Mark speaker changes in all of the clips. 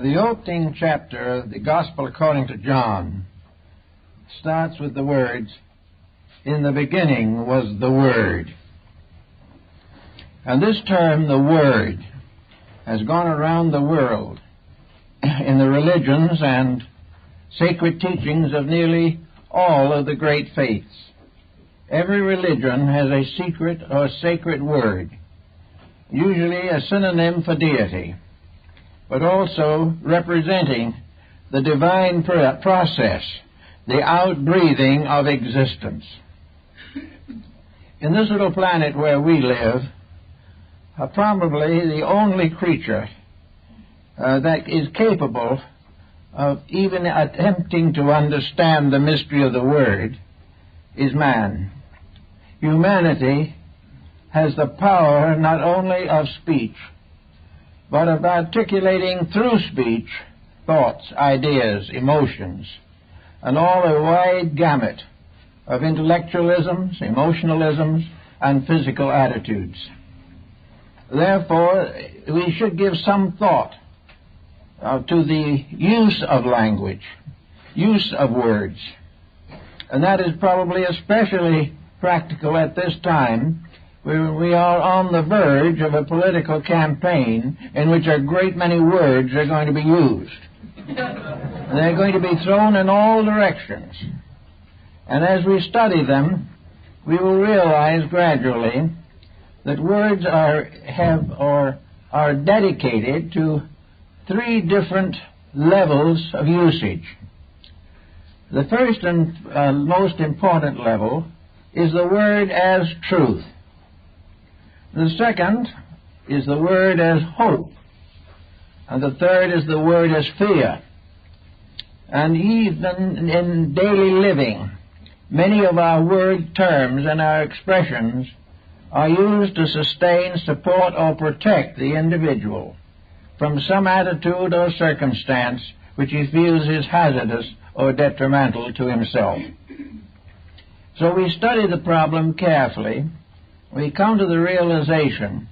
Speaker 1: The opening chapter of the Gospel according to John starts with the words, "In the beginning was the Word." And this term, the Word, has gone around the world in the religions and sacred teachings of nearly all of the great faiths. Every religion has a secret or sacred word, usually a synonym for deity, but also representing the divine process, the outbreathing of existence. In this little planet where we live, probably the only creature that is capable of even attempting to understand the mystery of the Word is man. Humanity has the power not only of speech, but of articulating through speech thoughts, ideas, emotions, and all a wide gamut of intellectualisms, emotionalisms, and physical attitudes. Therefore, we should give some thought to the use of language, use of words. And that is probably especially practical at this time, where we are on the verge of a political campaign in which a great many words are going to be used. They're going to be thrown in all directions. And as we study them, we will realize gradually that words are dedicated to three different levels of usage. The first and most important level is the word as truth. The second is the word as hope. And the third is the word as fear. And even in daily living, many of our word terms and our expressions are used to sustain, support, or protect the individual from some attitude or circumstance which he feels is hazardous or detrimental to himself. So we study the problem carefully. We come to the realization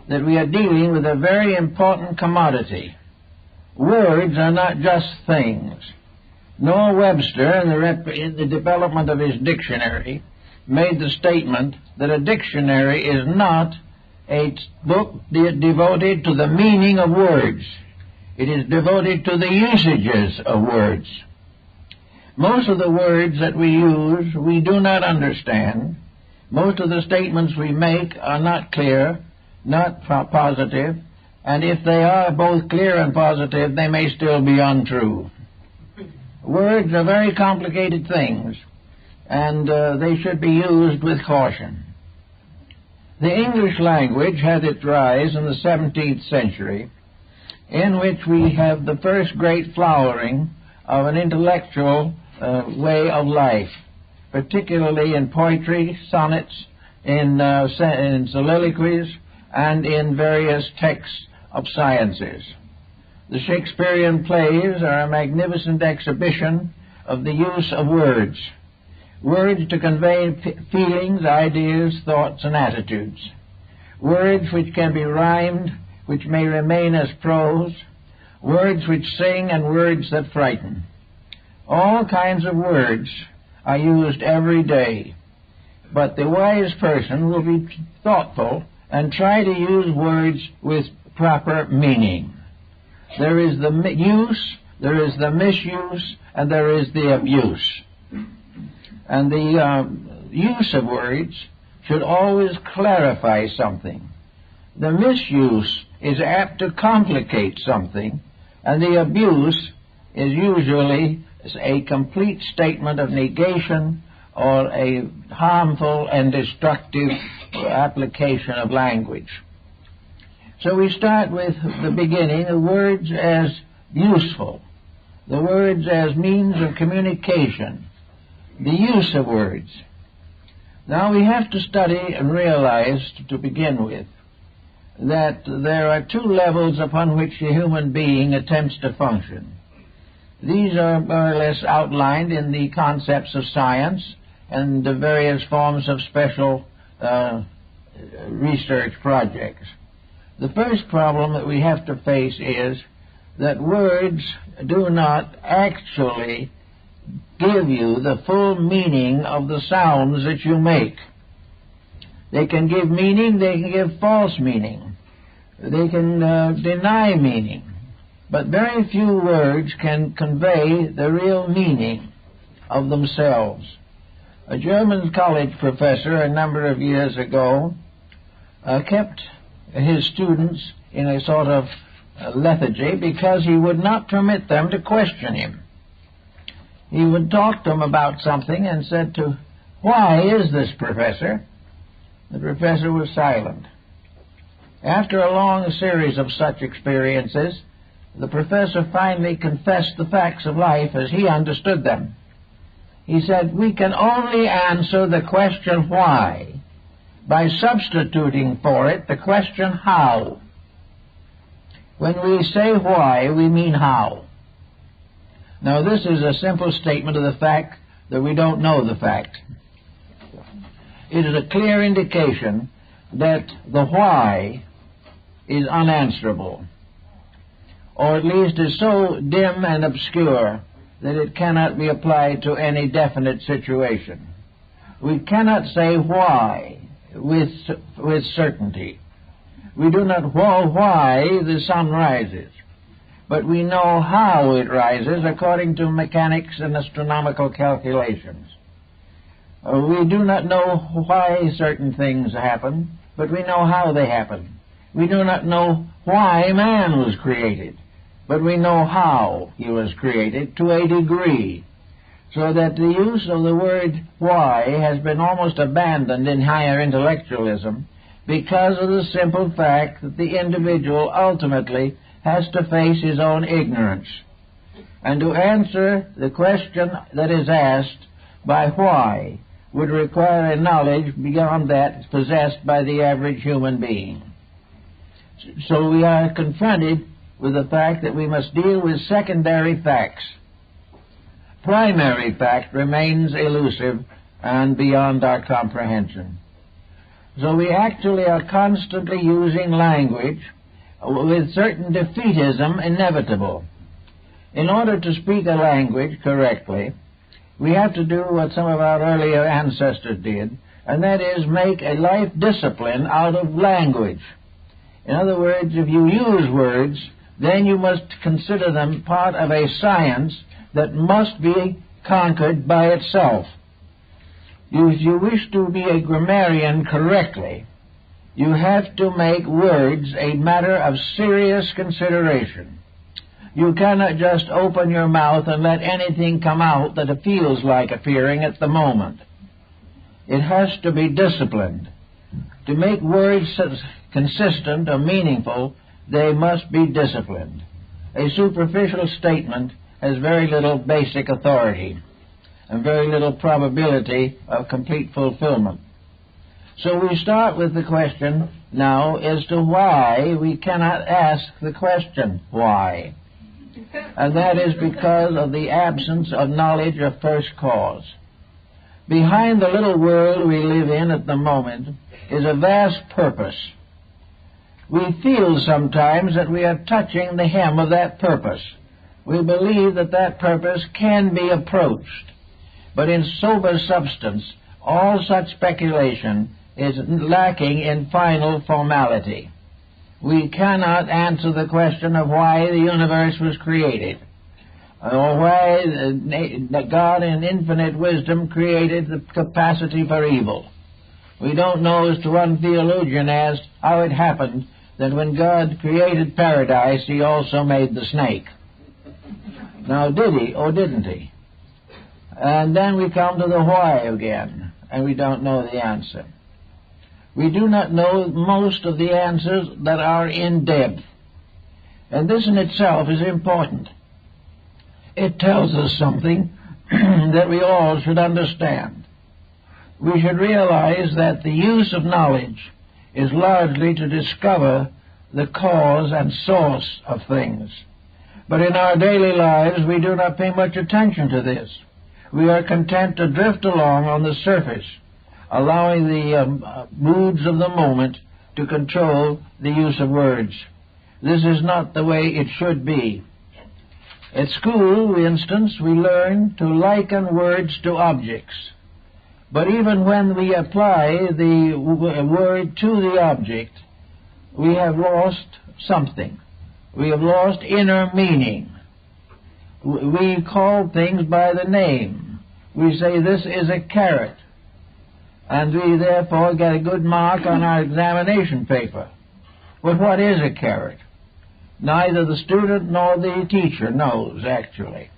Speaker 1: that we are dealing with a very important commodity. Words are not just things. Nor Webster, in the development of his dictionary, made the statement that a dictionary is not a book devoted to the meaning of words. It is devoted to the usages of words. Most of the words that we use we do not understand. Most of the statements we make are not clear, not positive, and if they are both clear and positive, they may still be untrue. Words are very complicated things, and they should be used with caution. The English language had its rise in the 17th century, in which we have the first great flowering of an intellectual way of life, particularly in poetry, sonnets, in soliloquies, and in various texts of sciences. The Shakespearean plays are a magnificent exhibition of the use of words. Words to convey feelings, ideas, thoughts, and attitudes. Words which can be rhymed, which may remain as prose. Words which sing and words that frighten. All kinds of words are used every day. But the wise person will be thoughtful and try to use words with proper meaning. There is the use, there is the misuse, and there is the abuse. And the use of words should always clarify something. The misuse is apt to complicate something, and the abuse is usually a complete statement of negation or a harmful and destructive application of language. So we start with the beginning, the words as useful, the words as means of communication, the use of words. Now we have to study and realize, to begin with, that there are two levels upon which the human being attempts to function. These are more or less outlined in the concepts of science and the various forms of special research projects. The first problem that we have to face is that words do not actually give you the full meaning of the sounds that you make. They can give meaning, they can give false meaning, they can deny meaning, but very few words can convey the real meaning of themselves. A German college professor a number of years ago kept his students in a sort of lethargy because he would not permit them to question him. He would talk to them about something and said to, "Why is this, Professor?" The professor was silent. After a long series of such experiences, the professor finally confessed the facts of life as he understood them. He said, "We can only answer the question why by substituting for it the question how. When we say why, we mean how." Now, this is a simple statement of the fact that we don't know the fact. It is a clear indication that the why is unanswerable, or at least is so dim and obscure that it cannot be applied to any definite situation. We cannot say why with certainty. We do not know why the sun rises, but we know how it rises according to mechanics and astronomical calculations. We do not know why certain things happen, but we know how they happen. We do not know why man was created, but we know how he was created to a degree, so that the use of the word why has been almost abandoned in higher intellectualism because of the simple fact that the individual ultimately has to face his own ignorance. And to answer the question that is asked by why would require a knowledge beyond that possessed by the average human being. So we are confronted with the fact that we must deal with secondary facts. Primary fact remains elusive and beyond our comprehension. So we actually are constantly using language with certain defeatism inevitable. In order to speak a language correctly, we have to do what some of our earlier ancestors did, and that is make a life discipline out of language. In other words, if you use words, then you must consider them part of a science that must be conquered by itself. If you wish to be a grammarian correctly, you have to make words a matter of serious consideration. You cannot just open your mouth and let anything come out that it feels like appearing at the moment. It has to be disciplined. To make words consistent or meaningful, they must be disciplined. A superficial statement has very little basic authority and very little probability of complete fulfillment. So we start with the question now as to why we cannot ask the question why. And that is because of the absence of knowledge of first cause. Behind the little world we live in at the moment is a vast purpose. We feel sometimes that we are touching the hem of that purpose. We believe that that purpose can be approached. But in sober substance, all such speculation is lacking in final formality. We cannot answer the question of why the universe was created, or why God in infinite wisdom created the capacity for evil. We don't know, as to one theologian asked, how it happened that when God created paradise, he also made the snake. Now, did he or didn't he? And then we come to the why again, and we don't know the answer. We do not know most of the answers that are in depth. And this in itself is important. It tells us something that we all should understand. We should realize that the use of knowledge is largely to discover the cause and source of things. But in our daily lives, we do not pay much attention to this. We are content to drift along on the surface, allowing the moods of the moment to control the use of words. This is not the way it should be. At school, for instance, we learn to liken words to objects. But even when we apply the word to the object, we have lost something. We have lost inner meaning. We call things by the name. We say this is a carrot, and we therefore get a good mark on our examination paper. But what is a carrot? Neither the student nor the teacher knows, actually.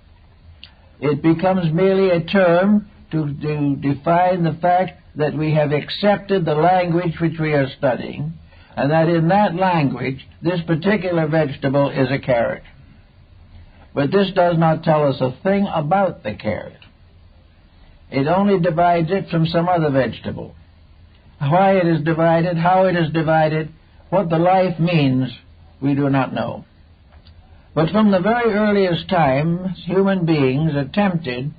Speaker 1: It becomes merely a term to define the fact that we have accepted the language which we are studying, and that in that language this particular vegetable is a carrot. But this does not tell us a thing about the carrot. It only divides it from some other vegetable. Why it is divided, how it is divided, what the life means, we do not know. But from the very earliest times, human beings attempted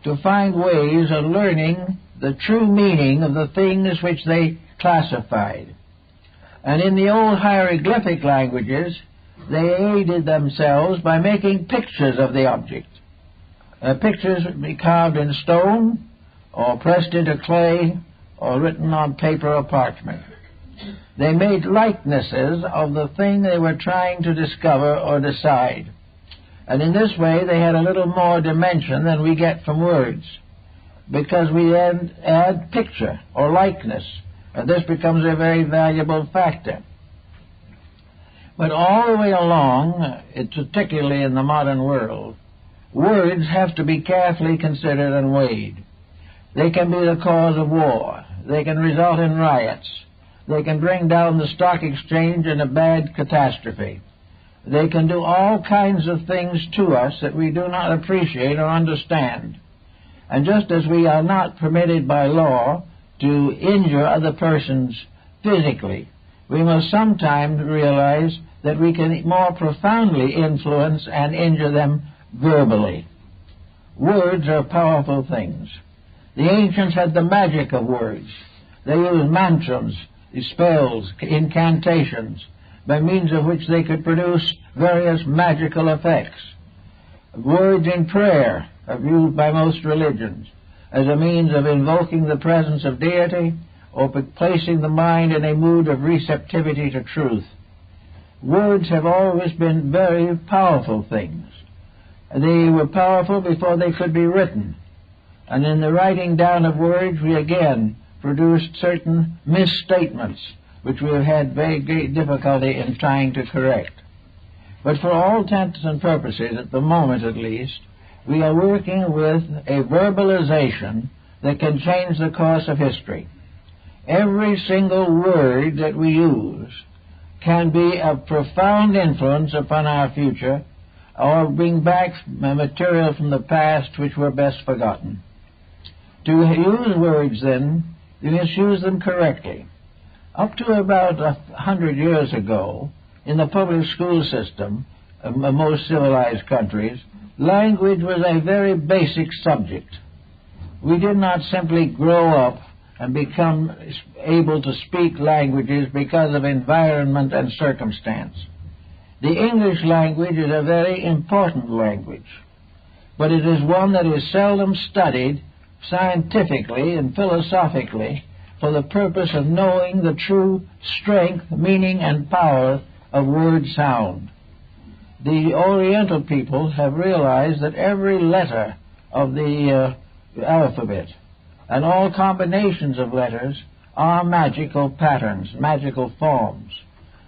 Speaker 1: to find ways of learning the true meaning of the things which they classified. And in the old hieroglyphic languages, they aided themselves by making pictures of the object. Pictures be carved in stone, or pressed into clay, or written on paper or parchment. They made likenesses of the thing they were trying to discover or decide. And in this way they had a little more dimension than we get from words, because we then add picture or likeness, and this becomes a very valuable factor. But all the way along, particularly in the modern world, words have to be carefully considered and weighed. They can be the cause of war. They can result in riots. They can bring down the stock exchange in a bad catastrophe. They can do all kinds of things to us that we do not appreciate or understand. And just as we are not permitted by law to injure other persons physically, we must sometimes realize that we can more profoundly influence and injure them verbally. Words are powerful things. The ancients had the magic of words. They used mantras, spells, incantations, by means of which they could produce various magical effects. Words in prayer are used by most religions as a means of invoking the presence of deity or placing the mind in a mood of receptivity to truth. Words have always been very powerful things. They were powerful before they could be written. And in the writing down of words, we again produced certain misstatements, which we have had very great difficulty in trying to correct. But for all intents and purposes, at the moment at least, we are working with a verbalization that can change the course of history. Every single word that we use can be of profound influence upon our future, or bring back material from the past which were best forgotten. To use words, then, you must use them correctly. Up to about 100 years ago, in the public school system of most civilized countries, language was a very basic subject. We did not simply grow up and become able to speak languages because of environment and circumstance. The English language is a very important language, but it is one that is seldom studied scientifically and philosophically for the purpose of knowing the true strength, meaning, and power of word sound. The Oriental peoples have realized that every letter of the alphabet and all combinations of letters are magical patterns, magical forms.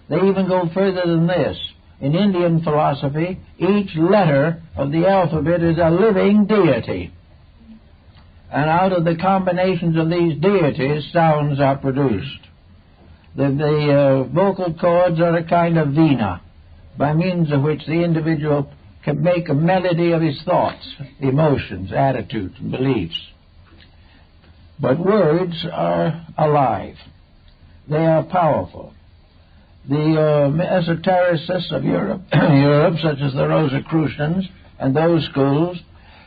Speaker 1: They even go further than this. In Indian philosophy, each letter of the alphabet is a living deity. And out of the combinations of these deities, sounds are produced. The vocal cords are a kind of vina, by means of which the individual can make a melody of his thoughts, emotions, attitudes, and beliefs. But words are alive. They are powerful. The esotericists of Europe, such as the Rosicrucians and those schools,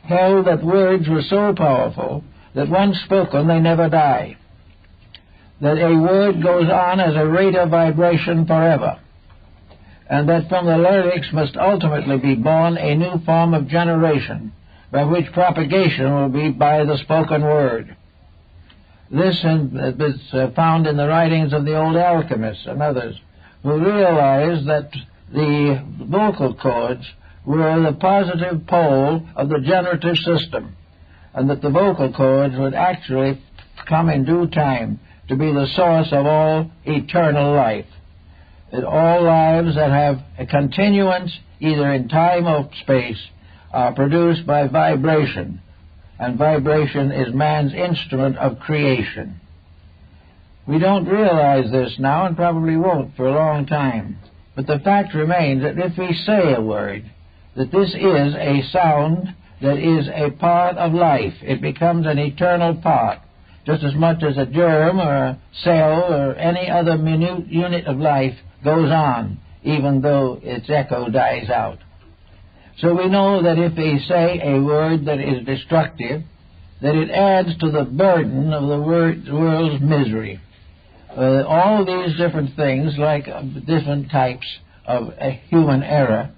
Speaker 1: held that words were so powerful that once spoken they never die, that a word goes on as a rate of vibration forever. and that from the lyrics must ultimately be born a new form of generation, by which propagation will be by the spoken word. This is found in the writings of the old alchemists and others, who realized that the vocal cords were the positive pole of the generative system, and that the vocal cords would actually come in due time to be the source of all eternal life. That all lives that have a continuance, either in time or space, are produced by vibration, and vibration is man's instrument of creation. We don't realize this now, and probably won't for a long time, but the fact remains that if we say a word, that this is a sound that is a part of life. It becomes an eternal part, just as much as a germ or a cell or any other minute unit of life goes on, even though its echo dies out. So we know that if we say a word that is destructive, that it adds to the burden of the world's misery. All these different things, like different types of human error,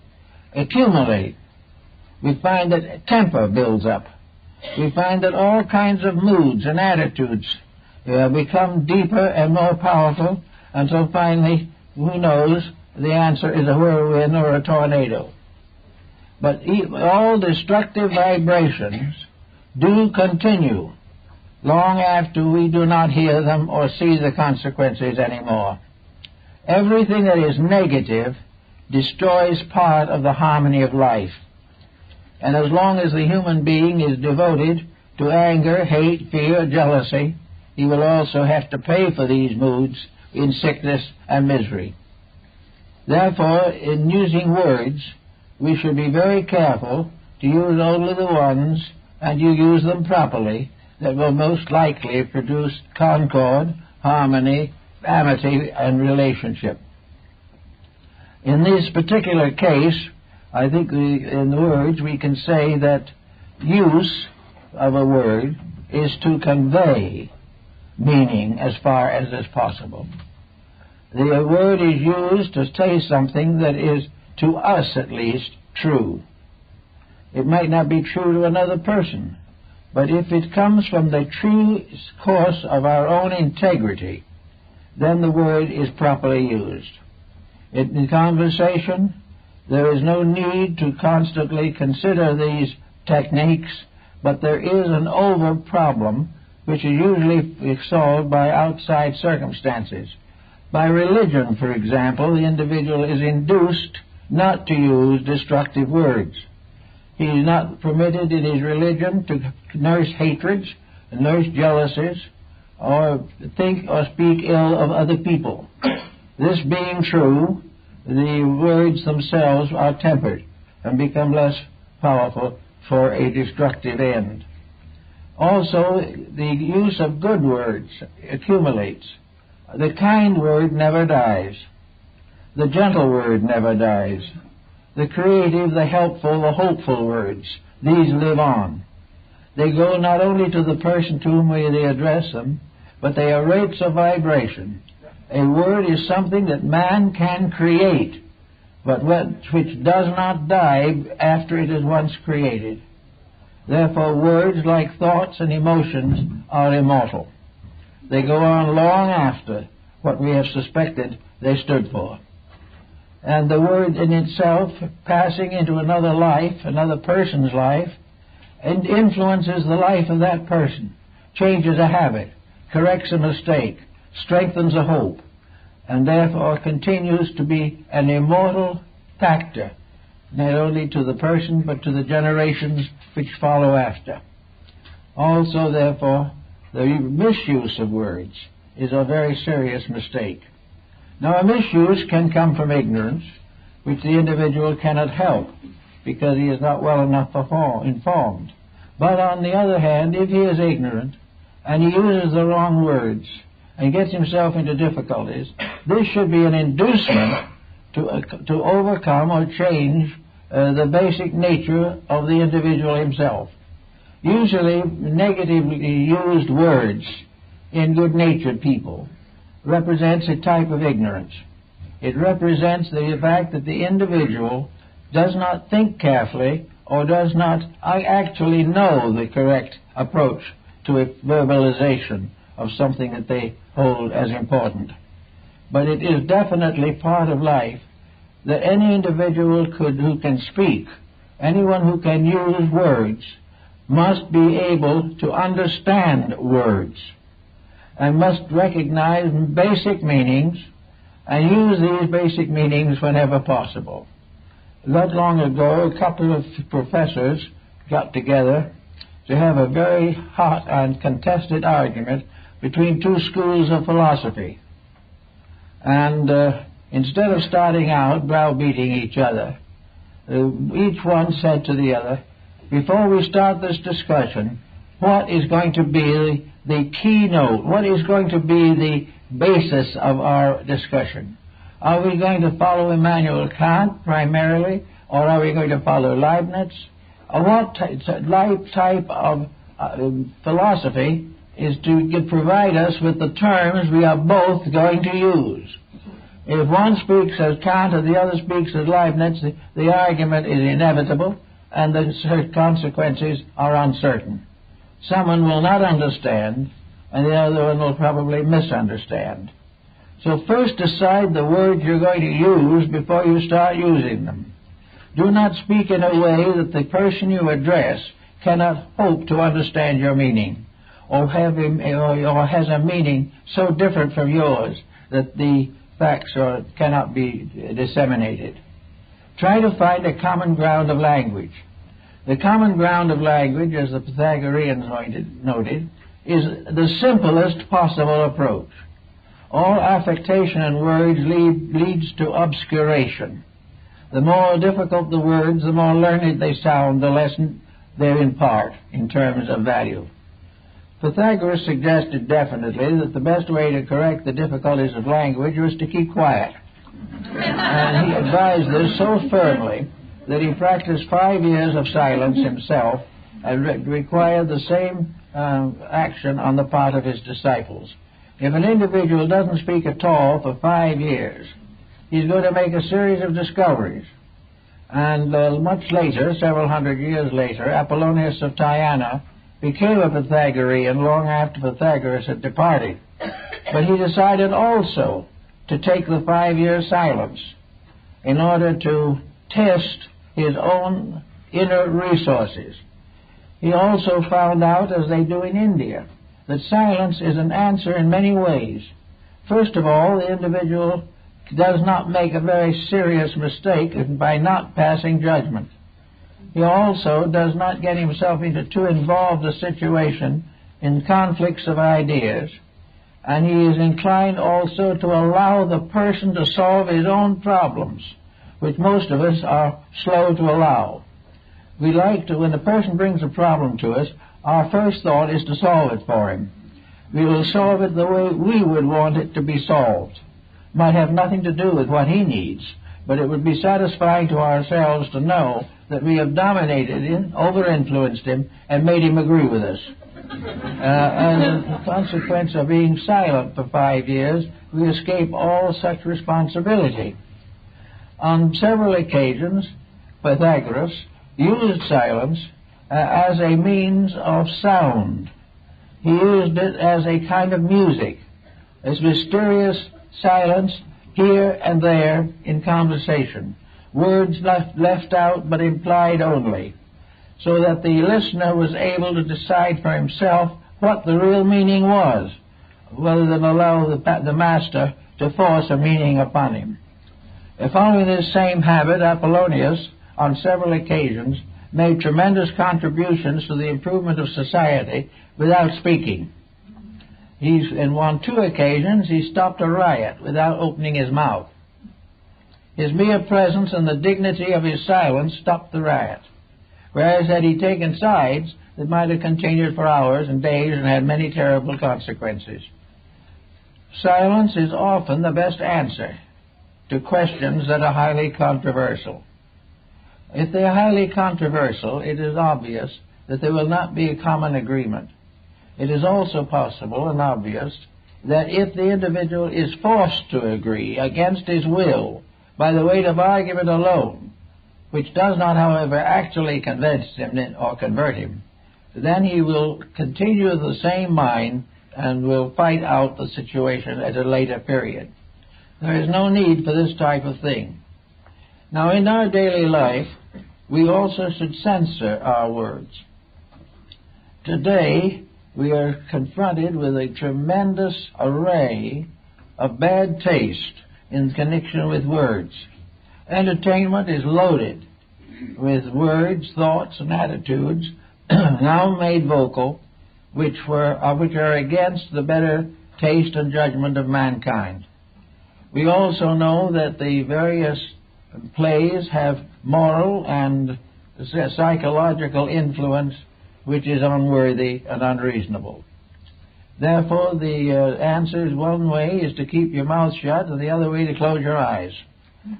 Speaker 1: accumulate. We find that temper builds up. We find that all kinds of moods and attitudes become deeper and more powerful, until finally, who knows, the answer is a whirlwind or a tornado. But all destructive vibrations do continue long after we do not hear them or see the consequences anymore. Everything that is negative destroys part of the harmony of life. And as long as the human being is devoted to anger, hate, fear, jealousy, he will also have to pay for these moods in sickness and misery. Therefore, in using words, we should be very careful to use only the ones, and you use them properly, that will most likely produce concord, harmony, amity, and relationship. In this particular case, I think in the words we can say that use of a word is to convey meaning as far as is possible. The word is used to say something that is, to us at least, true. It might not be true to another person, but if it comes from the true course of our own integrity, then the word is properly used. In conversation, there is no need to constantly consider these techniques, but there is an over problem which is usually solved by outside circumstances. By religion, for example, the individual is induced not to use destructive words. He is not permitted in his religion to nurse hatreds, nurse jealousies, or think or speak ill of other people. This being true, the words themselves are tempered and become less powerful for a destructive end. Also, the use of good words accumulates. The kind word never dies. The gentle word never dies. The creative, the helpful, the hopeful words, these live on. They go not only to the person to whom they address them, but they are rates of vibration. A word is something that man can create, but which does not die after it is once created. Therefore, words, like thoughts and emotions, are immortal. They go on long after what we have suspected they stood for. And the word in itself, passing into another life, another person's life, and influences the life of that person, changes a habit, corrects a mistake, strengthens a hope, and therefore continues to be an immortal factor, not only to the person but to the generations which follow after. Also, therefore, the misuse of words is a very serious mistake. Now, a misuse can come from ignorance, which the individual cannot help, because he is not well enough informed. But on the other hand, if he is ignorant, and he uses the wrong words, and gets himself into difficulties, this should be an inducement to overcome or change the basic nature of the individual himself. Usually, negatively used words in good-natured people represents a type of ignorance. It represents the fact that the individual does not think carefully or does not actually know the correct approach to a verbalization of something that they hold as important. But it is definitely part of life that any individual who can speak, anyone who can use words, must be able to understand words and must recognize basic meanings and use these basic meanings whenever possible. Not long ago, a couple of professors got together to have a very hot and contested argument between two schools of philosophy. And instead of starting out browbeating each other, each one said to the other, before we start this discussion, what is going to be the keynote? What is going to be the basis of our discussion? Are we going to follow Immanuel Kant primarily, or are we going to follow Leibniz? What type of philosophy is to provide us with the terms we are both going to use? If one speaks as Kant and the other speaks as Leibniz, the argument is inevitable and the consequences are uncertain. Someone will not understand and the other one will probably misunderstand. So first decide the words you're going to use before you start using them. Do not speak in a way that the person you address cannot hope to understand your meaning, or has a meaning so different from yours that the facts cannot be disseminated. Try to find a common ground of language. The common ground of language, as the Pythagoreans noted, is the simplest possible approach. All affectation in words leads to obscuration. The more difficult the words, the more learned they sound, the less they impart in terms of value. Pythagoras suggested definitely that the best way to correct the difficulties of language was to keep quiet. And he advised this so firmly that he practiced 5 years of silence himself and required the same action on the part of his disciples. If an individual doesn't speak at all for 5 years, he's going to make a series of discoveries. And much later, several hundred years later, Apollonius of Tyana became a Pythagorean long after Pythagoras had departed. But he decided also to take the 5-year silence in order to test his own inner resources. He also found out, as they do in India, that silence is an answer in many ways. First of all, the individual does not make a very serious mistake by not passing judgment. He also does not get himself into too involved a situation in conflicts of ideas, and he is inclined also to allow the person to solve his own problems, which most of us are slow to allow. We like to, when the person brings a problem to us, our first thought is to solve it for him. We will solve it the way we would want it to be solved. Might have nothing to do with what he needs, but it would be satisfying to ourselves to know that we have dominated him, over-influenced him, and made him agree with us. As a consequence of being silent for 5 years, we escape all such responsibility. On several occasions, Pythagoras used silence as a means of sound. He used it as a kind of music, as mysterious silence here and there in conversation, words left out but implied only, so that the listener was able to decide for himself what the real meaning was, rather than allow the master to force a meaning upon him. Following this same habit, Apollonius, on several occasions, made tremendous contributions to the improvement of society without speaking. On 2 occasions, he stopped a riot without opening his mouth. His mere presence and the dignity of his silence stopped the riot, whereas had he taken sides, it might have continued for hours and days and had many terrible consequences. Silence is often the best answer to questions that are highly controversial. If they are highly controversial, it is obvious that there will not be a common agreement. It is also possible and obvious that if the individual is forced to agree against his will by the weight of argument alone, which does not, however, actually convince him or convert him, then he will continue the same mind and will fight out the situation at a later period. There is no need for this type of thing. Now, in our daily life, we also should censor our words. Today, we are confronted with a tremendous array of bad taste in connection with words. Entertainment is loaded with words, thoughts, and attitudes now made vocal, which are against the better taste and judgment of mankind. We also know that the various plays have moral and psychological influence which is unworthy and unreasonable. Therefore, the answer is one way is to keep your mouth shut, and the other way to close your eyes.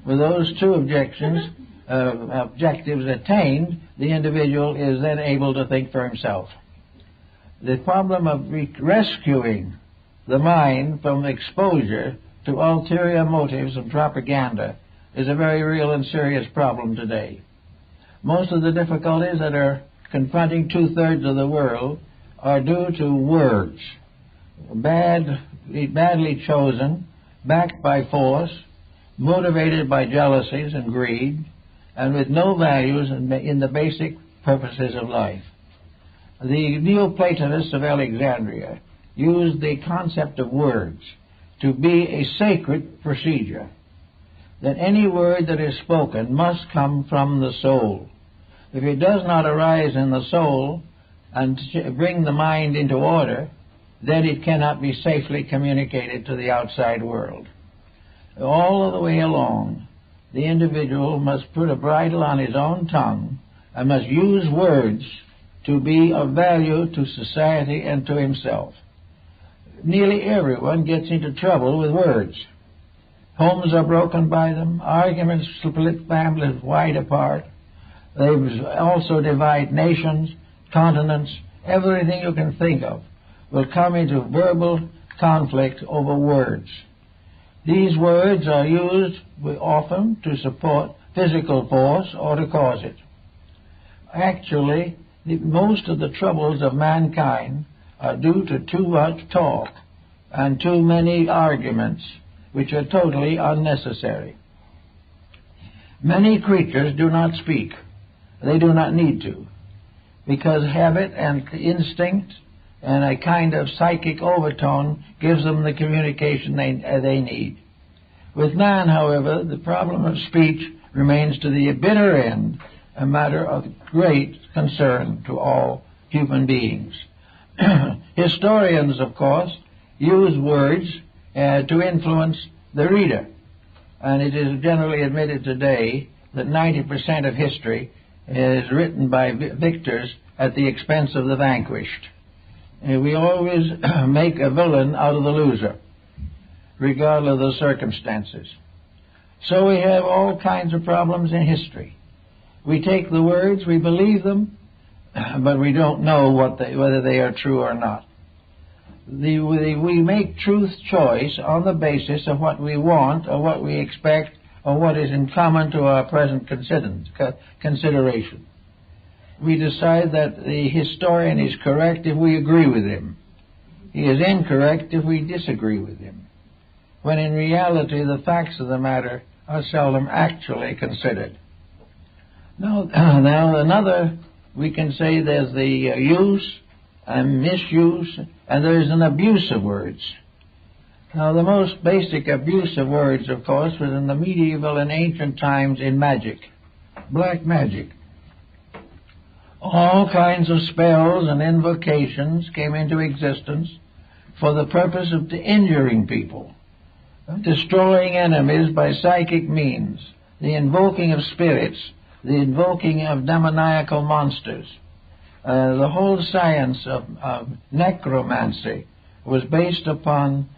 Speaker 1: With those two objectives attained, the individual is then able to think for himself. The problem of rescuing the mind from exposure to ulterior motives and propaganda is a very real and serious problem today. Most of the difficulties that are confronting two-thirds of the world are due to words, badly chosen, backed by force, motivated by jealousies and greed, and with no values in the basic purposes of life. The Neoplatonists of Alexandria used the concept of words to be a sacred procedure, that any word that is spoken must come from the soul. If it does not arise in the soul and bring the mind into order, then it cannot be safely communicated to the outside world. All of the way along, the individual must put a bridle on his own tongue and must use words to be of value to society and to himself. Nearly everyone gets into trouble with words. Homes are broken by them, arguments split families wide apart. They also divide nations, continents, everything you can think of will come into verbal conflict over words. These words are used often to support physical force or to cause it. Actually, most of the troubles of mankind are due to too much talk and too many arguments, which are totally unnecessary. Many creatures do not speak. They do not need to, because habit and instinct and a kind of psychic overtone gives them the communication they need. With man, however, the problem of speech remains to the bitter end a matter of great concern to all human beings. Historians, of course, use words to influence the reader, and it is generally admitted today that 90% of history is written by victors at the expense of the vanquished. We always make a villain out of the loser, regardless of the circumstances. So we have all kinds of problems in history. We take the words, we believe them, but we don't know whether they are true or not. We make truth choice on the basis of what we want or what we expect or what is in common to our present consideration. We decide that the historian is correct if we agree with him. He is incorrect if we disagree with him, when in reality the facts of the matter are seldom actually considered. Now another, we can say there's the use and misuse, and there's an abuse of words. Now, the most basic abuse of words, of course, was in the medieval and ancient times in magic, black magic. All kinds of spells and invocations came into existence for the purpose of injuring people, destroying enemies by psychic means, the invoking of spirits, the invoking of demoniacal monsters. The whole science of necromancy was based upon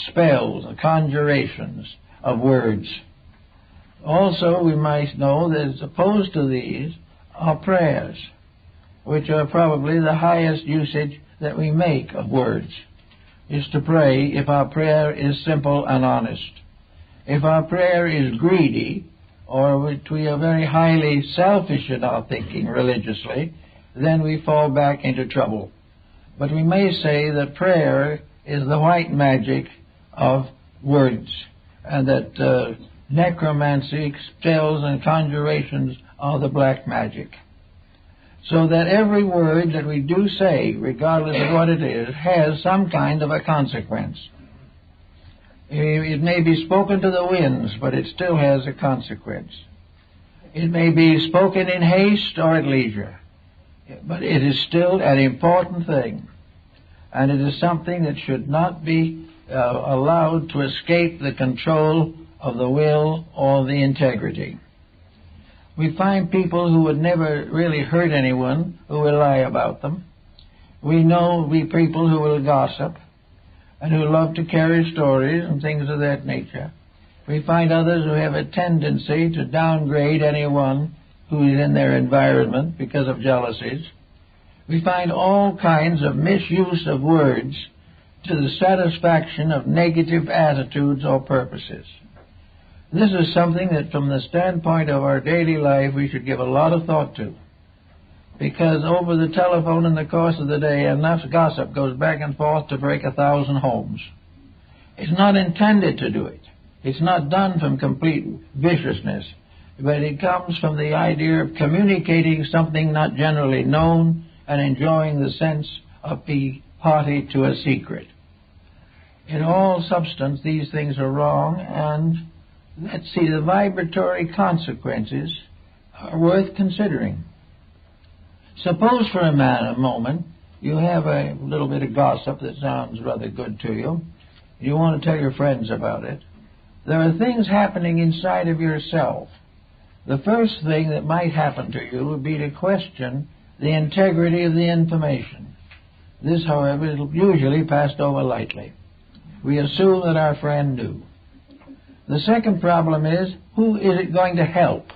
Speaker 1: spells, conjurations of words. Also, we might know that opposed to these are prayers, which are probably the highest usage that we make of words. is to pray if our prayer is simple and honest. If our prayer is greedy, or we are very highly selfish in our thinking religiously, then we fall back into trouble. But we may say that prayer is the white magic of words, and that necromancy, spells and conjurations are the black magic. So that every word that we do say, regardless of what it is, has some kind of a consequence. It may be spoken to the winds, but it still has a consequence. It may be spoken in haste or at leisure, but it is still an important thing, and it is something that should not be allowed to escape the control of the will or the integrity. We find people who would never really hurt anyone who will lie about them. We know people who will gossip and who love to carry stories and things of that nature. We find others who have a tendency to downgrade anyone who is in their environment because of jealousies. We find all kinds of misuse of words to the satisfaction of negative attitudes or purposes. This is something that from the standpoint of our daily life we should give a lot of thought to, because over the telephone in the course of the day enough gossip goes back and forth to break 1,000 homes. It's not intended to do it. It's not done from complete viciousness, but it comes from the idea of communicating something not generally known and enjoying the sense of being party to a secret. In all substance, these things are wrong, and let's see, the vibratory consequences are worth considering. Suppose for a moment you have a little bit of gossip that sounds rather good to you. You want to tell your friends about it. There are things happening inside of yourself. The first thing that might happen to you would be to question the integrity of the information. This, however, is usually passed over lightly. We assume that our friend knew. The second problem is, who is it going to help?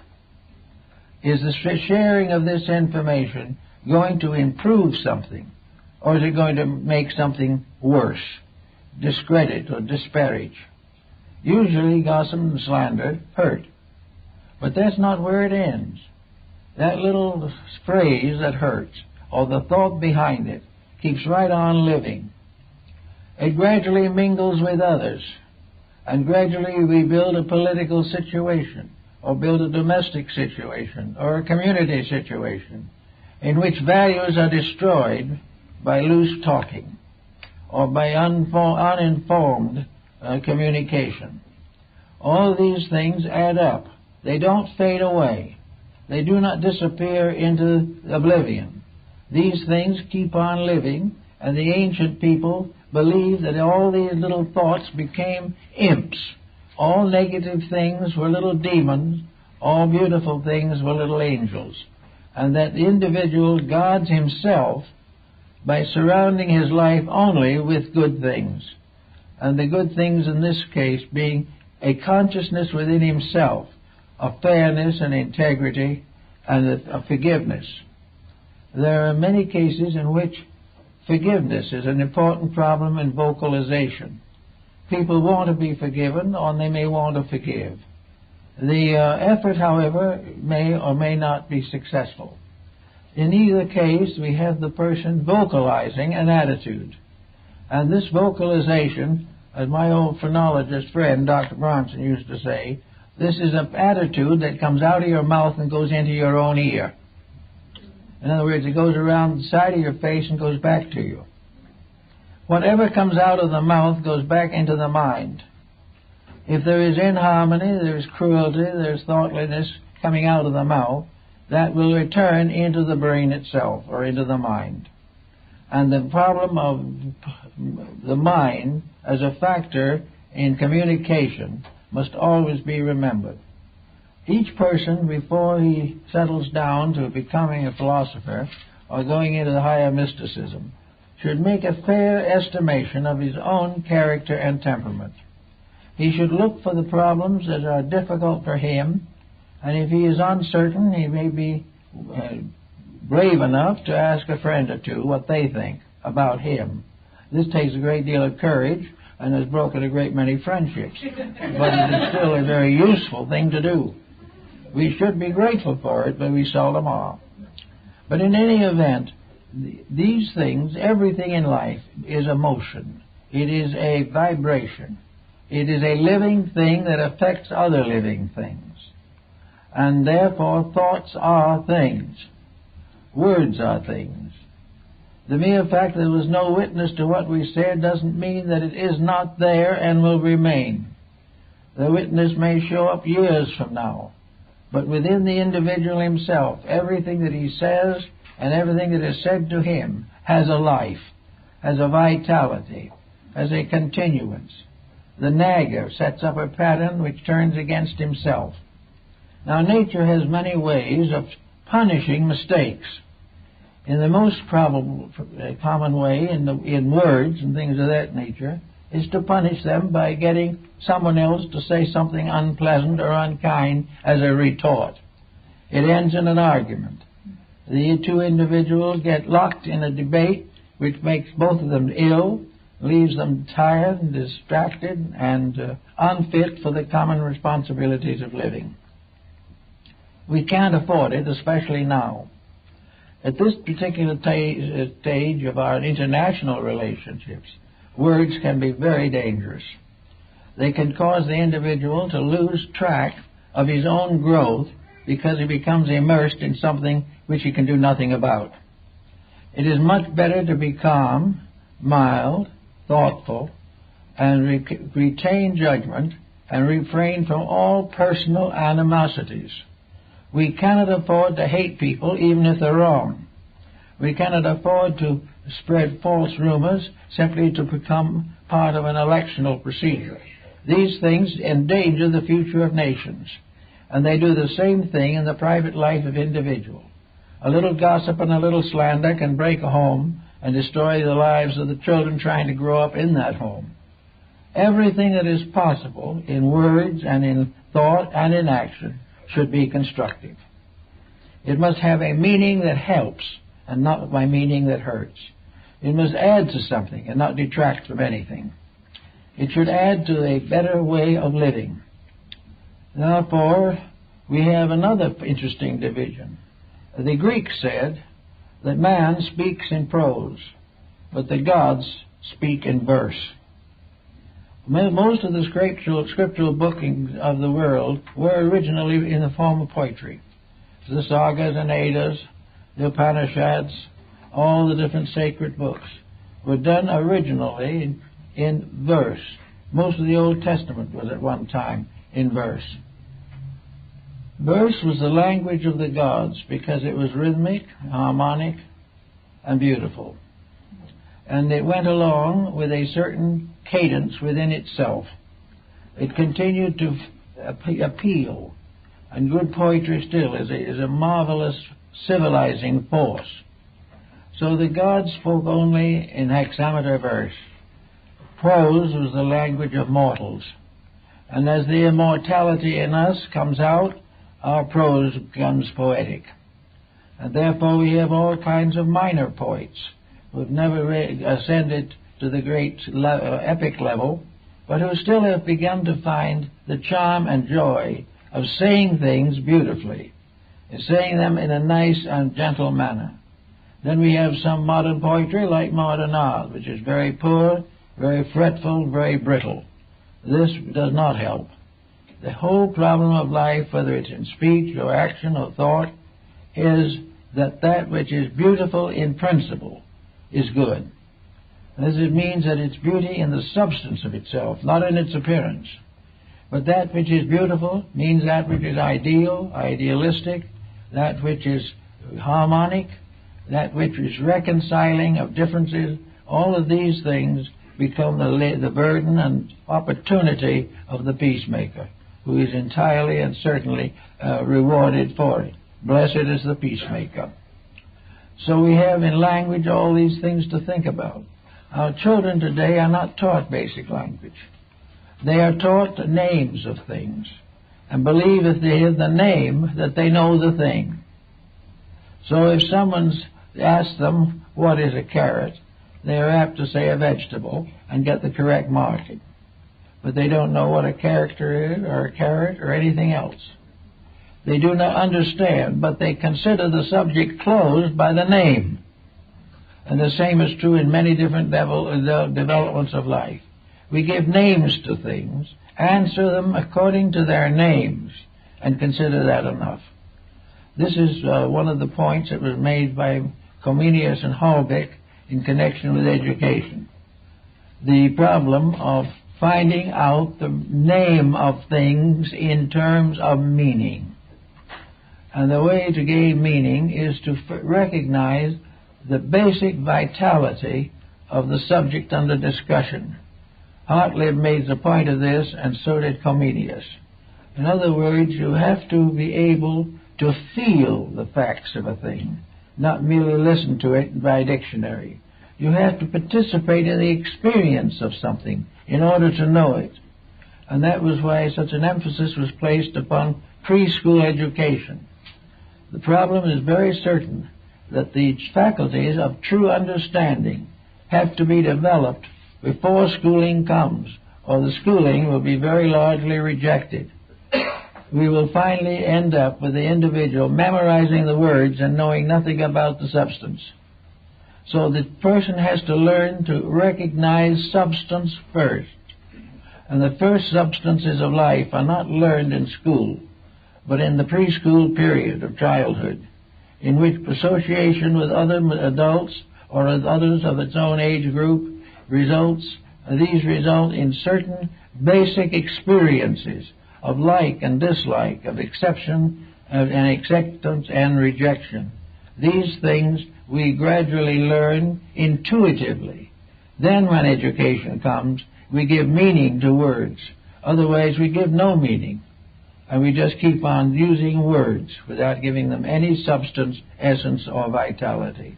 Speaker 1: Is the sharing of this information going to improve something, or is it going to make something worse, discredit or disparage? Usually gossip and slander hurt, but that's not where it ends. That little phrase that hurts, or the thought behind it, keeps right on living. It gradually mingles with others, and gradually we build a political situation, or build a domestic situation, or a community situation, in which values are destroyed by loose talking, or by uninformed communication. All these things add up. They don't fade away. They do not disappear into oblivion. These things keep on living, and the ancient people believed that all these little thoughts became imps. All negative things were little demons. All beautiful things were little angels. And that the individual guards himself by surrounding his life only with good things. And the good things in this case being a consciousness within himself of fairness and integrity and of forgiveness. There are many cases in which forgiveness is an important problem in vocalization. People want to be forgiven, or they may want to forgive. The effort, however, may or may not be successful. In either case, we have the person vocalizing an attitude. And this vocalization, as my old phrenologist friend, Dr. Bronson, used to say, this is an attitude that comes out of your mouth and goes into your own ear. In other words, it goes around the side of your face and goes back to you. Whatever comes out of the mouth goes back into the mind. If there is inharmony, there is cruelty, there is thoughtlessness coming out of the mouth, that will return into the brain itself, or into the mind. And the problem of the mind as a factor in communication must always be remembered. Each person, before he settles down to becoming a philosopher or going into the higher mysticism, should make a fair estimation of his own character and temperament. He should look for the problems that are difficult for him, and if he is uncertain, he may be brave enough to ask a friend or two what they think about him. This takes a great deal of courage and has broken a great many friendships. But it is still a very useful thing to do. We should be grateful for it, but we seldom are. But in any event, these things, everything in life is a motion. It is a vibration. It is a living thing that affects other living things. And therefore, thoughts are things. Words are things. The mere fact that there was no witness to what we said doesn't mean that it is not there and will remain. The witness may show up years from now, but within the individual himself, everything that he says and everything that is said to him has a life, has a vitality, has a continuance. The nagger sets up a pattern which turns against himself. Now, nature has many ways of punishing mistakes. In the most common way, in words and things of that nature, is to punish them by getting someone else to say something unpleasant or unkind as a retort. It ends in an argument. The two individuals get locked in a debate which makes both of them ill, leaves them tired and distracted and unfit for the common responsibilities of living. We can't afford it, especially now. At this particular stage of our international relationships, words can be very dangerous. They can cause the individual to lose track of his own growth because he becomes immersed in something which he can do nothing about. It is much better to be calm, mild, thoughtful, and retain judgment and refrain from all personal animosities. We cannot afford to hate people even if they're wrong. We cannot afford to spread false rumors simply to become part of an electional procedure. These things endanger the future of nations, and they do the same thing in the private life of individuals. A little gossip and a little slander can break a home and destroy the lives of the children trying to grow up in that home. Everything that is possible in words and in thought and in action should be constructive. It must have a meaning that helps and not by meaning that hurts. It must add to something and not detract from anything. It should add to a better way of living. Therefore, we have another interesting division. The Greeks said that man speaks in prose, but the gods speak in verse. Most of the scriptural bookings of the world were originally in the form of poetry. The sagas and Eddas, the Upanishads, all the different sacred books were done originally in verse. Most of the Old Testament was at one time in verse. Verse was the language of the gods because it was rhythmic, harmonic, and beautiful. And it went along with a certain cadence within itself. It continued to appeal, and good poetry still is a marvelous civilizing force. So the gods spoke only in hexameter verse. Prose was the language of mortals, and as the immortality in us comes out, our prose becomes poetic. And therefore we have all kinds of minor poets who have never ascended to the great epic level, but who still have begun to find the charm and joy of saying things beautifully, and saying them in a nice and gentle manner. Then we have some modern poetry like modern art, which is very poor, very fretful, very brittle. This does not help. The whole problem of life, whether it's in speech or action or thought, is that which is beautiful in principle is good. This means that it's beauty in the substance of itself, not in its appearance. But that which is beautiful means that which is ideal, idealistic, that which is harmonic, that which is reconciling of differences. All of these things become the burden and opportunity of the peacemaker, who is entirely and certainly rewarded for it. Blessed is the peacemaker. So we have in language all these things to think about. Our children today are not taught basic language. They are taught the names of things and believe if they hear the name that they know the thing. So if someone's asked them, what is a carrot? they are apt to say a vegetable and get the correct marking. But they don't know what a character is, or a carrot, or anything else. They do not understand, but they consider the subject closed by the name. And the same is true in many different developments of life. We give names to things, answer them according to their names, and consider that enough. This is one of the points that was made by Comenius and Holbeck in connection with education. The problem of finding out the name of things in terms of meaning. And the way to gain meaning is to recognize the basic vitality of the subject under discussion. Hartlib made a point of this, and so did Comenius. In other words, you have to be able to feel the facts of a thing, not merely listen to it by dictionary. You have to participate in the experience of something in order to know it. And that was why such an emphasis was placed upon preschool education. The problem is very certain that the faculties of true understanding have to be developed before schooling comes, or the schooling will be very largely rejected. We will finally end up with the individual memorizing the words and knowing nothing about the substance. So the person has to learn to recognize substance first. And the first substances of life are not learned in school, but in the preschool period of childhood, in which association with other adults or with others of its own age group these result in certain basic experiences of like and dislike, of acceptance and rejection. These things we gradually learn intuitively. Then when education comes, we give meaning to words. Otherwise we give no meaning. And we just keep on using words without giving them any substance, essence, or vitality.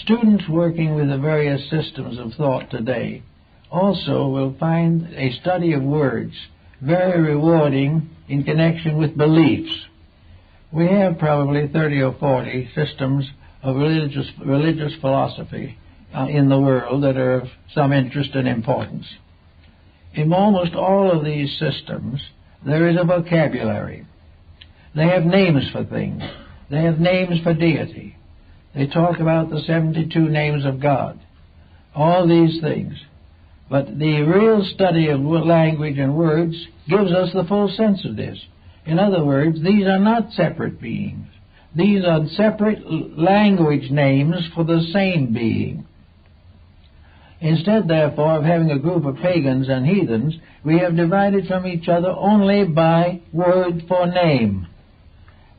Speaker 1: Students working with the various systems of thought today also will find a study of words very rewarding in connection with beliefs. We have probably 30 or 40 systems of religious philosophy in the world that are of some interest and importance. In almost all of these systems, there is a vocabulary. They have names for things. They have names for deity. They talk about the 72 names of God. All these things. But the real study of language and words gives us the full sense of this. In other words, these are not separate beings. These are separate language names for the same being. Instead, therefore, of having a group of pagans and heathens, we have divided from each other only by word for name.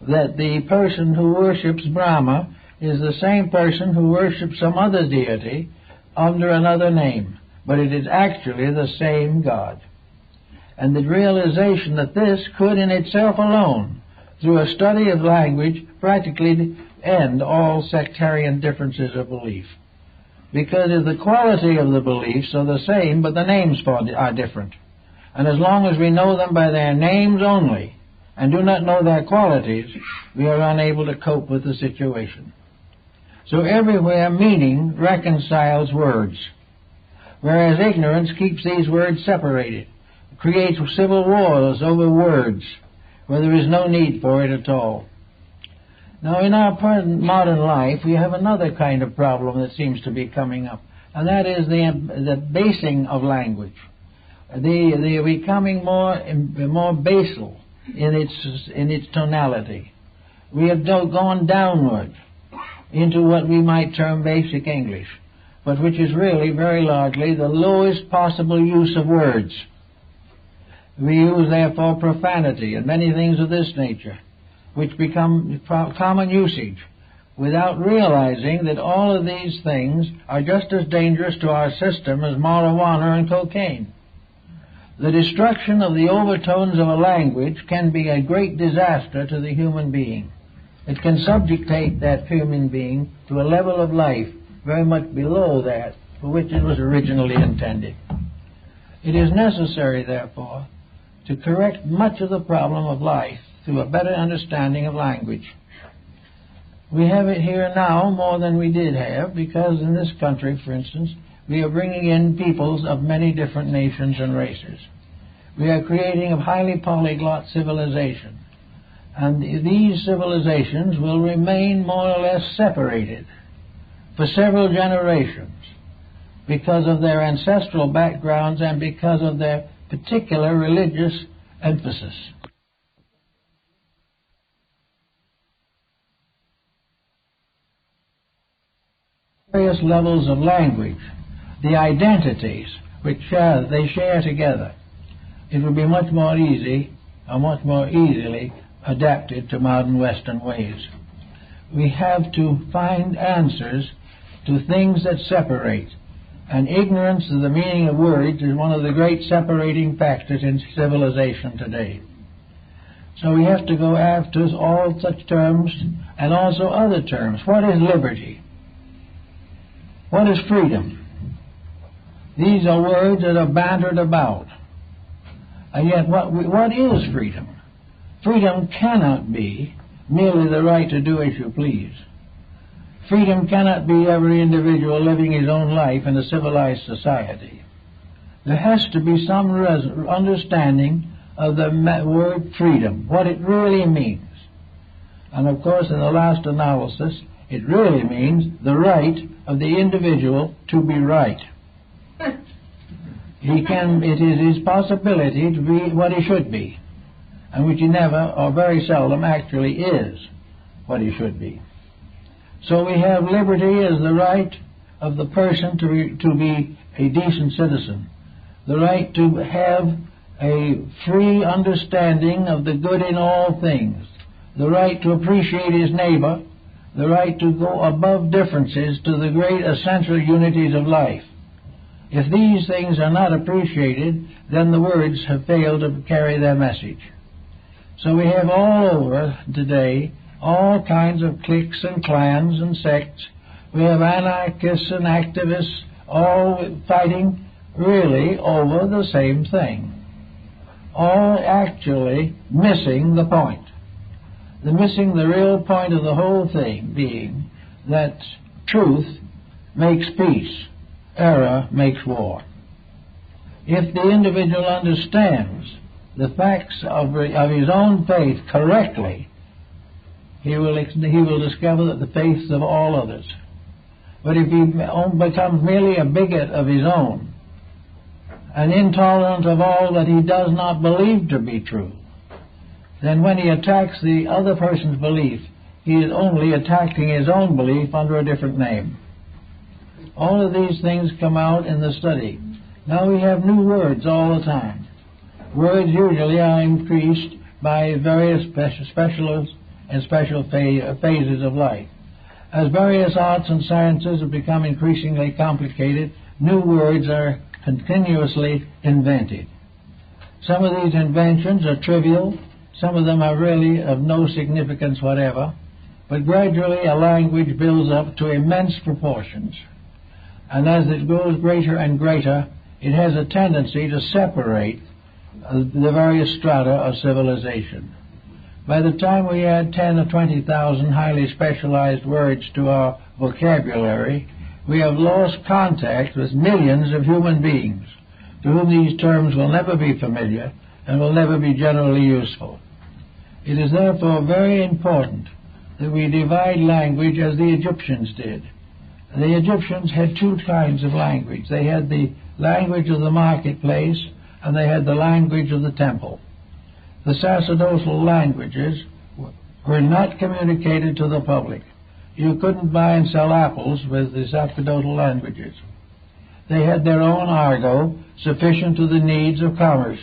Speaker 1: That the person who worships Brahma is the same person who worships some other deity under another name, but it is actually the same God. And the realization that this could in itself alone, through a study of language, practically end all sectarian differences of belief. Because the quality of the beliefs are the same, but the names for it are different. And as long as we know them by their names only, and do not know their qualities, we are unable to cope with the situation. So everywhere meaning reconciles words, whereas ignorance keeps these words separated, creates civil wars over words, where there is no need for it at all. Now, in our modern life, we have another kind of problem that seems to be coming up, and that is the basing of language. The becoming more basal in its tonality. We have gone downward into what we might term basic English, but which is really very largely the lowest possible use of words. We use, therefore, profanity and many things of this nature, which become common usage, without realizing that all of these things are just as dangerous to our system as marijuana and cocaine. The destruction of the overtones of a language can be a great disaster to the human being. It can subjugate that human being to a level of life very much below that for which it was originally intended. It is necessary, therefore, to correct much of the problem of life through a better understanding of language. We have it here now more than we did have, because in this country, for instance, we are bringing in peoples of many different nations and races. We are creating a highly polyglot civilization. And these civilizations will remain more or less separated for several generations because of their ancestral backgrounds and because of their particular religious emphasis. Various levels of language, the identities which they share together, it will be much more easy or much more easily adapted to modern Western ways. We have to find answers to things that separate, and ignorance of the meaning of words is one of the great separating factors in civilization today. So we have to go after all such terms and also other terms. What is liberty? What is freedom? These are words that are bantered about. And yet what is freedom? Freedom cannot be merely the right to do as you please. Freedom cannot be every individual living his own life in a civilized society. There has to be some understanding of the word freedom, what it really means. And of course, in the last analysis, it really means the right of the individual to be right. It is his possibility to be what he should be, and which he never or very seldom actually is what he should be. So we have liberty as the right of the person to be a decent citizen, the right to have a free understanding of the good in all things, the right to appreciate his neighbor, the right to go above differences to the great essential unities of life. If these things are not appreciated, then the words have failed to carry their message. So we have all over today all kinds of cliques and clans and sects. We have anarchists and activists all fighting really over the same thing, all actually missing the point. Missing the real point of the whole thing being that truth makes peace, error makes war. If the individual understands the facts of his own faith correctly, he will discover that the faiths of all others. But if he becomes merely a bigot of his own, and intolerant of all that he does not believe to be true, then when he attacks the other person's belief, he is only attacking his own belief under a different name. All of these things come out in the study. Now we have new words all the time. Words usually are increased by various special phases of life. As various arts and sciences have become increasingly complicated, new words are continuously invented. Some of these inventions are trivial, some of them are really of no significance whatever, but gradually a language builds up to immense proportions. And as it grows greater and greater, it has a tendency to separate the various strata of civilization. By the time we add 10 or 20,000 highly specialized words to our vocabulary, we have lost contact with millions of human beings to whom these terms will never be familiar and will never be generally useful. It is therefore very important that we divide language as the Egyptians did. The Egyptians had two kinds of language. They had the language of the marketplace and they had the language of the temple. The sacerdotal languages were not communicated to the public. You couldn't buy and sell apples with the sacerdotal languages. They had their own argot sufficient to the needs of commerce.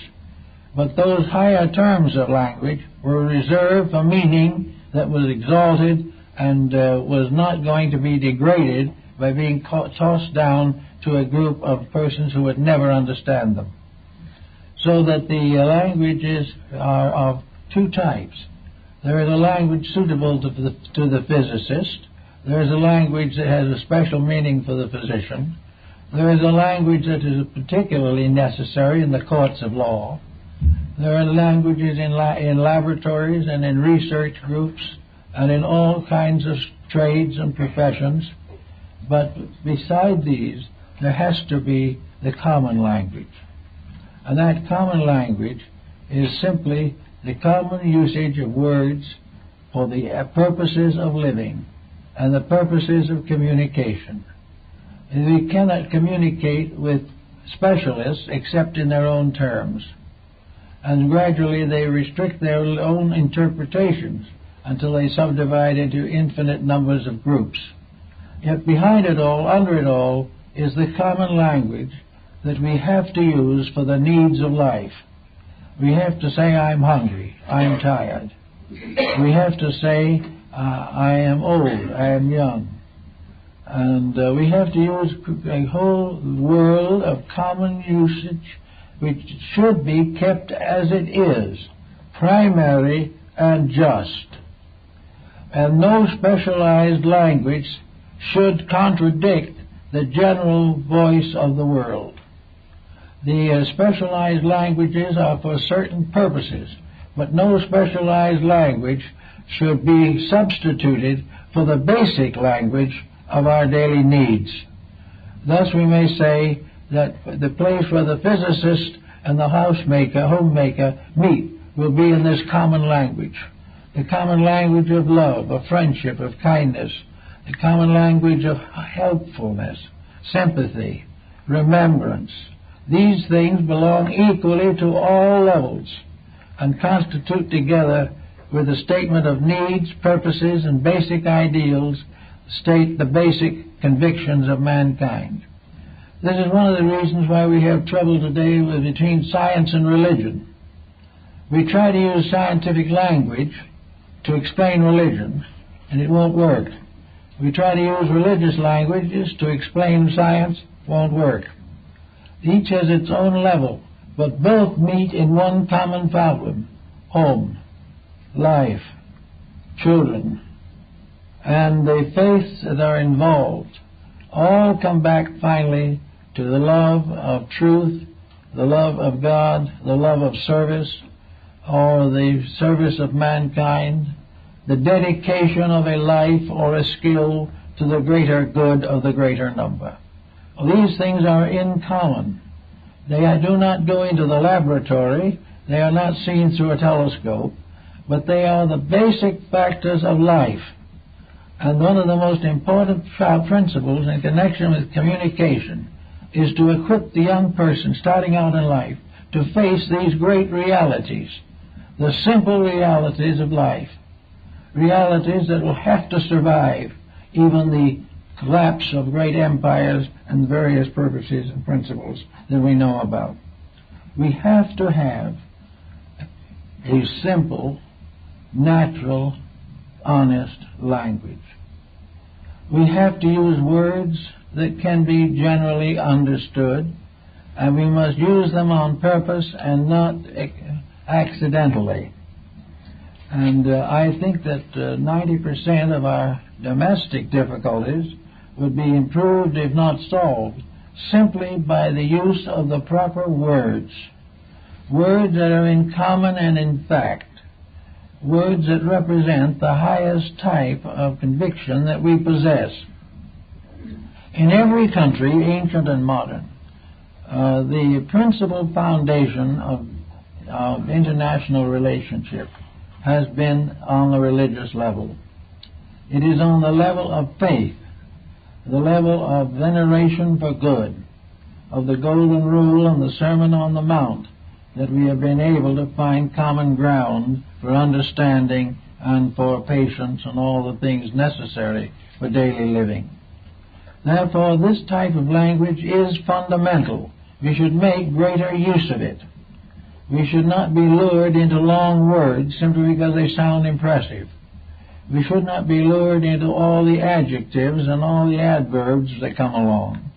Speaker 1: But those higher terms of language were reserved for meaning that was exalted and was not going to be degraded by being tossed down to a group of persons who would never understand them. So that the languages are of two types. There is a language suitable to the physicist. There is a language that has a special meaning for the physician. There is a language that is particularly necessary in the courts of law. There are languages in laboratories and in research groups and in all kinds of trades and professions. But beside these, there has to be the common language. And that common language is simply the common usage of words for the purposes of living and the purposes of communication. And we cannot communicate with specialists except in their own terms. And gradually they restrict their own interpretations until they subdivide into infinite numbers of groups. Yet behind it all, under it all, is the common language that we have to use for the needs of life. We have to say, I'm hungry, I'm tired. We have to say, I am old, I am young. And we have to use a whole world of common usage which should be kept as it is, primary and just. And no specialized language should contradict the general voice of the world. The specialized languages are for certain purposes, but no specialized language should be substituted for the basic language of our daily needs. Thus we may say that the place where the physicist and the homemaker meet will be in this common language. The common language of love, of friendship, of kindness, the common language of helpfulness, sympathy, remembrance. These things belong equally to all levels and constitute together with the statement of needs, purposes, and basic ideals, state the basic convictions of mankind. This is one of the reasons why we have trouble today between science and religion. We try to use scientific language to explain religion, and it won't work. We try to use religious languages to explain science, won't work. Each has its own level, but both meet in one common problem: home, life, children, and the faiths that are involved all come back finally to the love of truth, the love of God, the love of service, or the service of mankind, the dedication of a life or a skill to the greater good of the greater number. These things are in common. They do not go into the laboratory, they are not seen through a telescope, but they are the basic factors of life. And one of the most important principles in connection with communication is to equip the young person starting out in life to face these great realities, the simple realities of life, realities that will have to survive even the collapse of great empires and various purposes and principles that we know about. We have to have a simple, natural, honest language. We have to use words that can be generally understood, and we must use them on purpose and not accidentally. And I think that 90% of our domestic difficulties would be improved, if not solved, simply by the use of the proper words. Words that are in common and in fact. Words that represent the highest type of conviction that we possess. In every country, ancient and modern, the principal foundation of international relationship has been on the religious level. It is on the level of faith, the level of veneration for good, of the Golden Rule and the Sermon on the Mount, that we have been able to find common ground for understanding and for patience and all the things necessary for daily living. Therefore, this type of language is fundamental. We should make greater use of it. We should not be lured into long words simply because they sound impressive. We should not be lured into all the adjectives and all the adverbs that come along.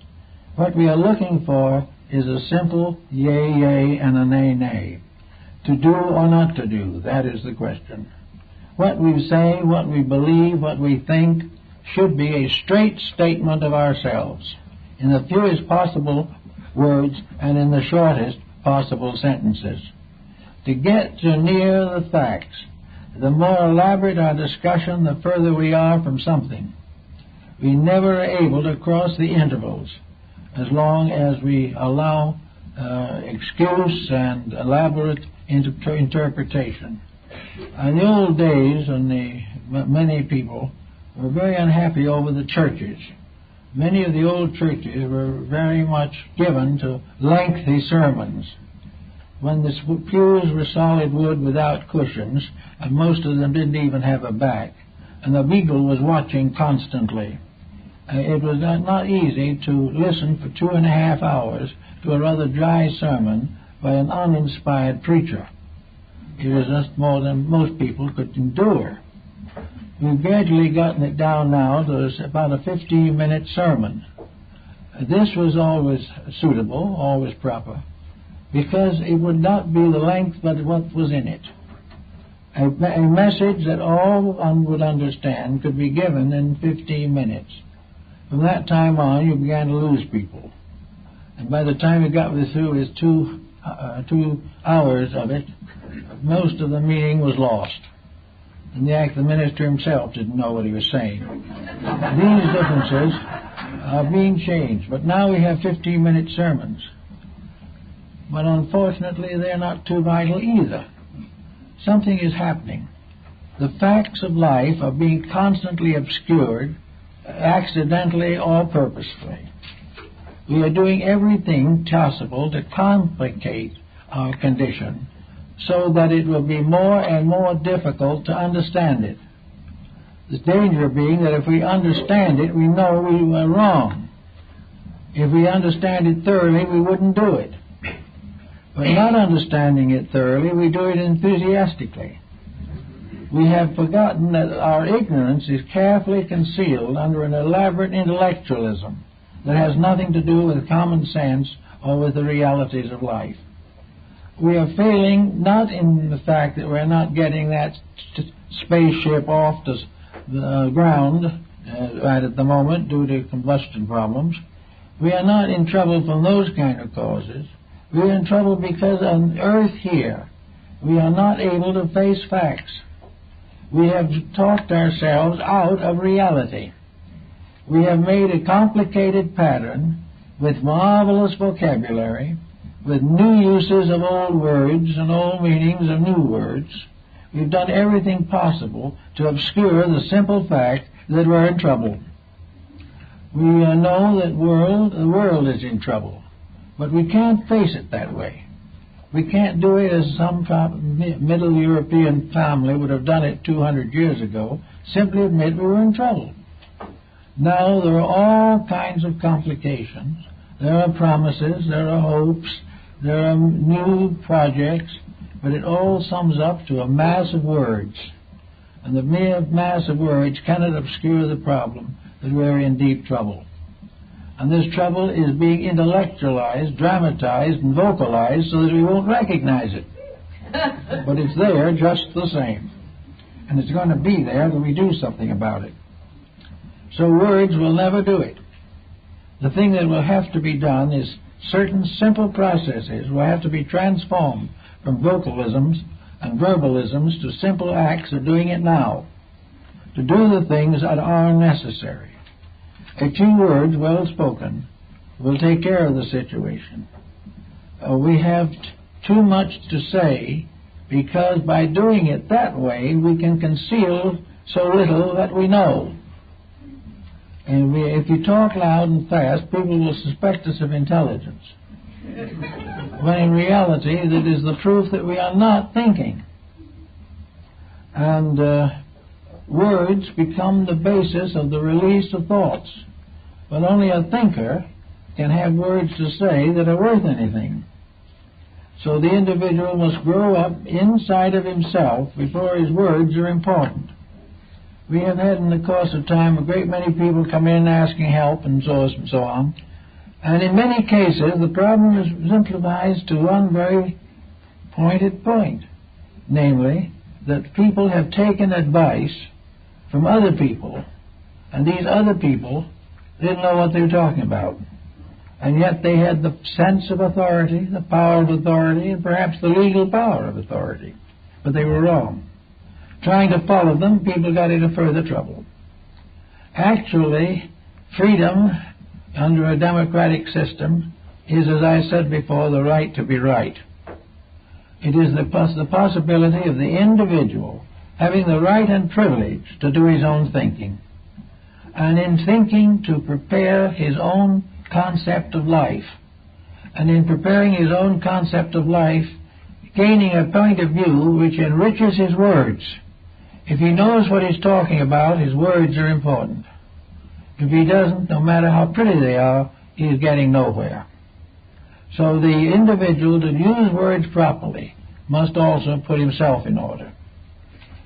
Speaker 1: What we are looking for is a simple yea, yea, and a nay, nay. To do or not to do, that is the question. What we say, what we believe, what we think should be a straight statement of ourselves in the fewest possible words and in the shortest possible sentences. To get to near the facts, The more elaborate our discussion, the further we are from something. We never are able to cross the intervals as long as we allow excuse and elaborate interpretation. In the old days, many people were very unhappy over the churches. Many of the old churches were very much given to lengthy sermons. When the pews were solid wood without cushions, and most of them didn't even have a back, and the beagle was watching constantly, it was not easy to listen for 2.5 hours to a rather dry sermon by an uninspired preacher. It was just more than most people could endure. We've gradually gotten it down now to about a 15-minute sermon. This was always suitable, always proper, because it would not be the length but what was in it. A message that all would understand could be given in 15 minutes. From that time on, you began to lose people. And by the time you got through with 2 hours of it, most of the meaning was lost. In the minister himself didn't know what he was saying. These differences are being changed, but now we have 15-minute sermons. But unfortunately, they're not too vital either. Something is happening. The facts of life are being constantly obscured, accidentally or purposefully. We are doing everything possible to complicate our condition so that it will be more and more difficult to understand it. The danger being that if we understand it, we know we were wrong. If we understand it thoroughly, we wouldn't do it. But not understanding it thoroughly, we do it enthusiastically. We have forgotten that our ignorance is carefully concealed under an elaborate intellectualism that has nothing to do with common sense or with the realities of life. We are failing not in the fact that we're not getting that spaceship off the ground right at the moment due to combustion problems. We are not in trouble from those kind of causes. We are in trouble because on Earth here we are not able to face facts. We have talked ourselves out of reality. We have made a complicated pattern with marvelous vocabulary, with new uses of old words and old meanings of new words. We've done everything possible to obscure the simple fact that we're in trouble. We know that the world is in trouble, but we can't face it that way. We can't do it as some Middle European family would have done it 200 years ago, simply admit we were in trouble. Now there are all kinds of complications. There are promises, there are hopes, there are new projects, but it all sums up to a mass of words. And the mere mass of words cannot obscure the problem that we're in deep trouble. And this trouble is being intellectualized, dramatized, and vocalized so that we won't recognize it. But it's there just the same. And it's going to be there when we do something about it. So words will never do it. The thing that will have to be done is certain simple processes will have to be transformed from vocalisms and verbalisms to simple acts of doing it now, to do the things that are necessary. A few words well spoken will take care of the situation. We have too much to say because by doing it that way we can conceal so little that we know. And if you talk loud and fast, people will suspect us of intelligence. When in reality, that is the proof that we are not thinking. And words become the basis of the release of thoughts. But only a thinker can have words to say that are worth anything. So the individual must grow up inside of himself before his words are important. We have had in the course of time a great many people come in asking help and so on. And in many cases the problem is simplified to one very pointed point. Namely, that people have taken advice from other people, and these other people didn't know what they were talking about. And yet they had the sense of authority, the power of authority, and perhaps the legal power of authority. But they were wrong. trying to follow them, people got into further trouble. Actually, freedom under a democratic system is, as I said before, the right to be right. It is the possibility of the individual having the right and privilege to do his own thinking, and in thinking to prepare his own concept of life, and in preparing his own concept of life, gaining a point of view which enriches his words. If he knows what he's talking about, his words are important. If he doesn't, no matter how pretty they are, he's getting nowhere. So the individual, to use words properly, must also put himself in order.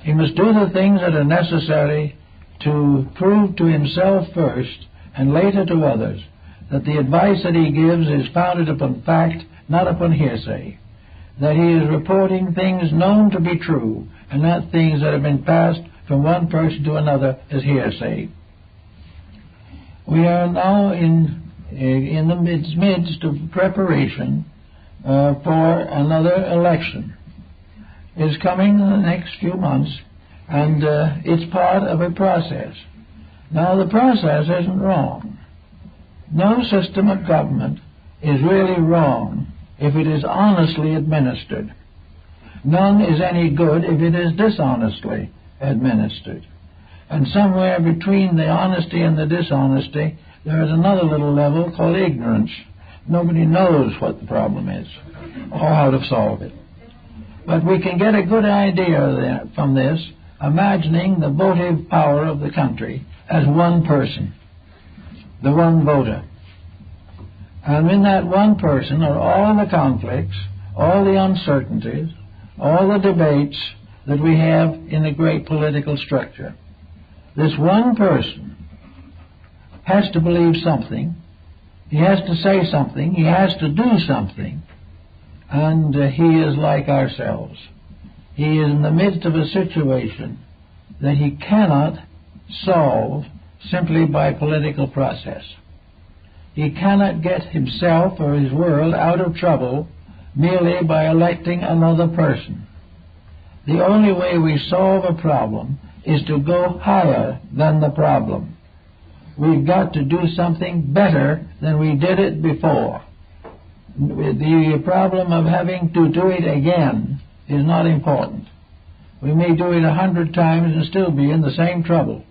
Speaker 1: He must do the things that are necessary to prove to himself first, and later to others, that the advice that he gives is founded upon fact, not upon hearsay, that he is reporting things known to be true, and not things that have been passed from one person to another as hearsay. We are now in the midst of preparation for another election. It's coming in the next few months, and it's part of a process. Now, the process isn't wrong. No system of government is really wrong if it is honestly administered. None is any good if it is dishonestly administered. And somewhere between the honesty and the dishonesty, there is another little level called ignorance. Nobody knows what the problem is or how to solve it. But we can get a good idea from this, imagining the votive power of the country as one person, the one voter. And in that one person are all the conflicts, all the uncertainties, all the debates that we have in the great political structure. This one person has to believe something, he has to say something, he has to do something, and he is like ourselves. He is in the midst of a situation that he cannot solve simply by political process. He cannot get himself or his world out of trouble merely by electing another person. The only way we solve a problem is to go higher than the problem. We've got to do something better than we did it before. The problem of having to do it again is not important. We may do it 100 times and still be in the same trouble.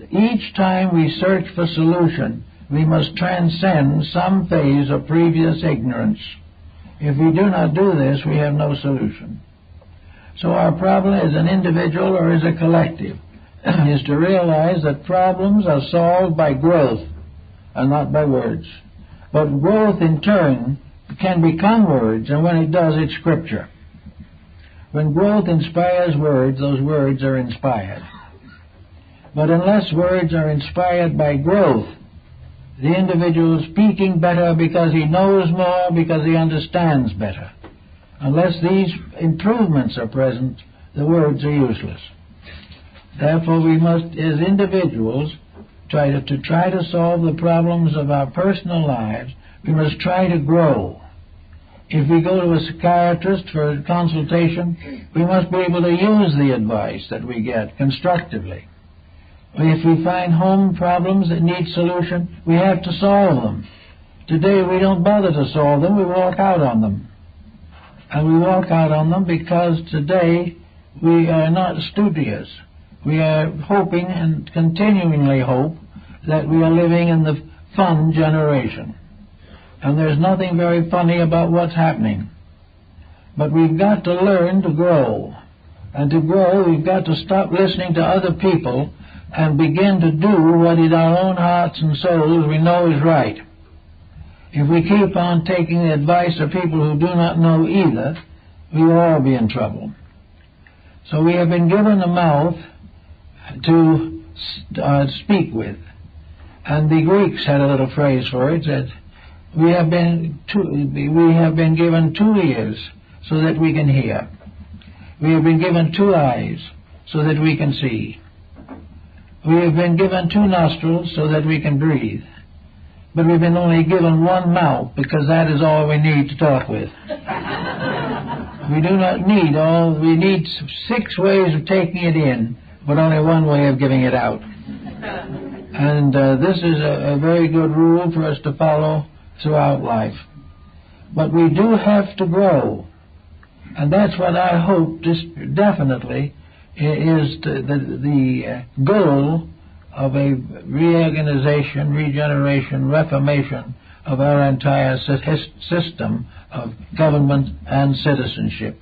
Speaker 1: Each time we search for solution, we must transcend some phase of previous ignorance. If we do not do this, we have no solution. So our problem as an individual or as a collective is to realize that problems are solved by growth and not by words. But growth in turn can become words, and when it does, it's scripture. When growth inspires words, those words are inspired. But unless words are inspired by growth, the individual is speaking better because he knows more, because he understands better. Unless these improvements are present, the words are useless. Therefore, we must, as individuals, try to solve the problems of our personal lives. We must try to grow. If we go to a psychiatrist for a consultation, we must be able to use the advice that we get constructively. If we find home problems that need solution, we have to solve them. Today we don't bother to solve them, we walk out on them. And we walk out on them because today we are not studious. We are hoping and continually hope that we are living in the fun generation. And there's nothing very funny about what's happening. But we've got to learn to grow. And to grow, we've got to stop listening to other people and begin to do what in our own hearts and souls we know is right. If we keep on taking the advice of people who do not know either, we will all be in trouble. So we have been given a mouth to speak with. And the Greeks had a little phrase for it that we have been given 2 ears so that we can hear. We have been given 2 eyes so that we can see. We have been given 2 nostrils so that we can breathe. But we've been only given 1 mouth because that is all we need to talk with. We do not need all. We need 6 ways of taking it in, but only 1 way of giving it out. And this is a very good rule for us to follow throughout life. But we do have to grow. And that's what I hope definitely is the goal of a reorganization, regeneration, reformation of our entire system of government and citizenship.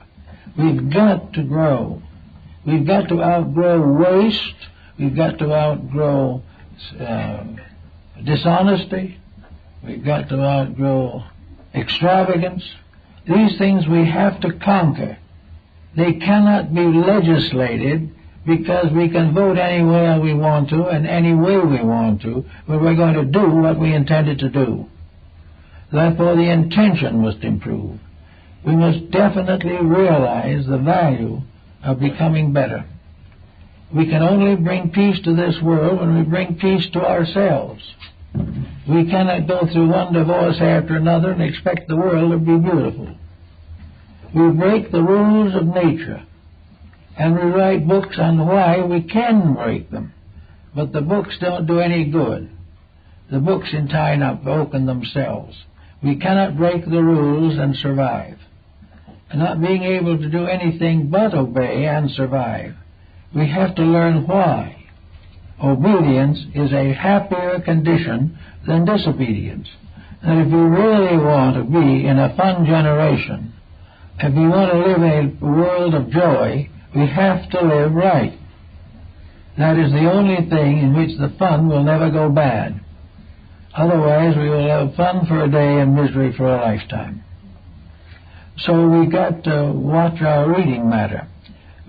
Speaker 1: We've got to grow. We've got to outgrow waste. We've got to outgrow dishonesty. We've got to outgrow extravagance. These things we have to conquer. They cannot be legislated, because we can vote any way we want to and any way we want to, but we're going to do what we intended to do. Therefore, the intention must improve. We must definitely realize the value of becoming better. We can only bring peace to this world when we bring peace to ourselves. We cannot go through one divorce after another and expect the world to be beautiful. We break the rules of nature, and we write books on why we can break them. But the books don't do any good. The books in Tyana broken themselves. We cannot break the rules and survive. And not being able to do anything but obey and survive, we have to learn why. Obedience is a happier condition than disobedience. And if you really want to be in a fun generation, if we want to live in a world of joy, we have to live right. That is the only thing in which the fun will never go bad. Otherwise, we will have fun for a day and misery for a lifetime. So we've got to watch our reading matter.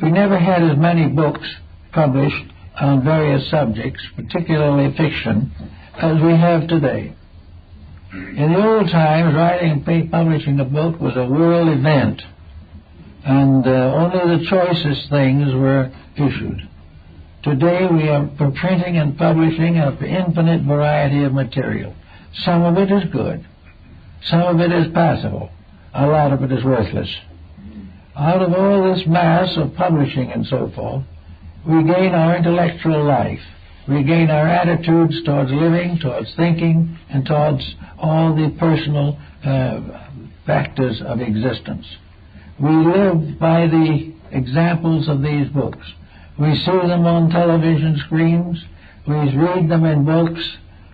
Speaker 1: We never had as many books published on various subjects, particularly fiction, as we have today. In the old times, writing and publishing a book was a world event, and only the choicest things were issued. Today we are printing and publishing an infinite variety of material. Some of it is good. Some of it is passable. A lot of it is worthless. Out of all this mass of publishing and so forth, we gain our intellectual life. We gain our attitudes towards living, towards thinking, and towards all the personal factors of existence. We live by the examples of these books. We see them on television screens, we read them in books,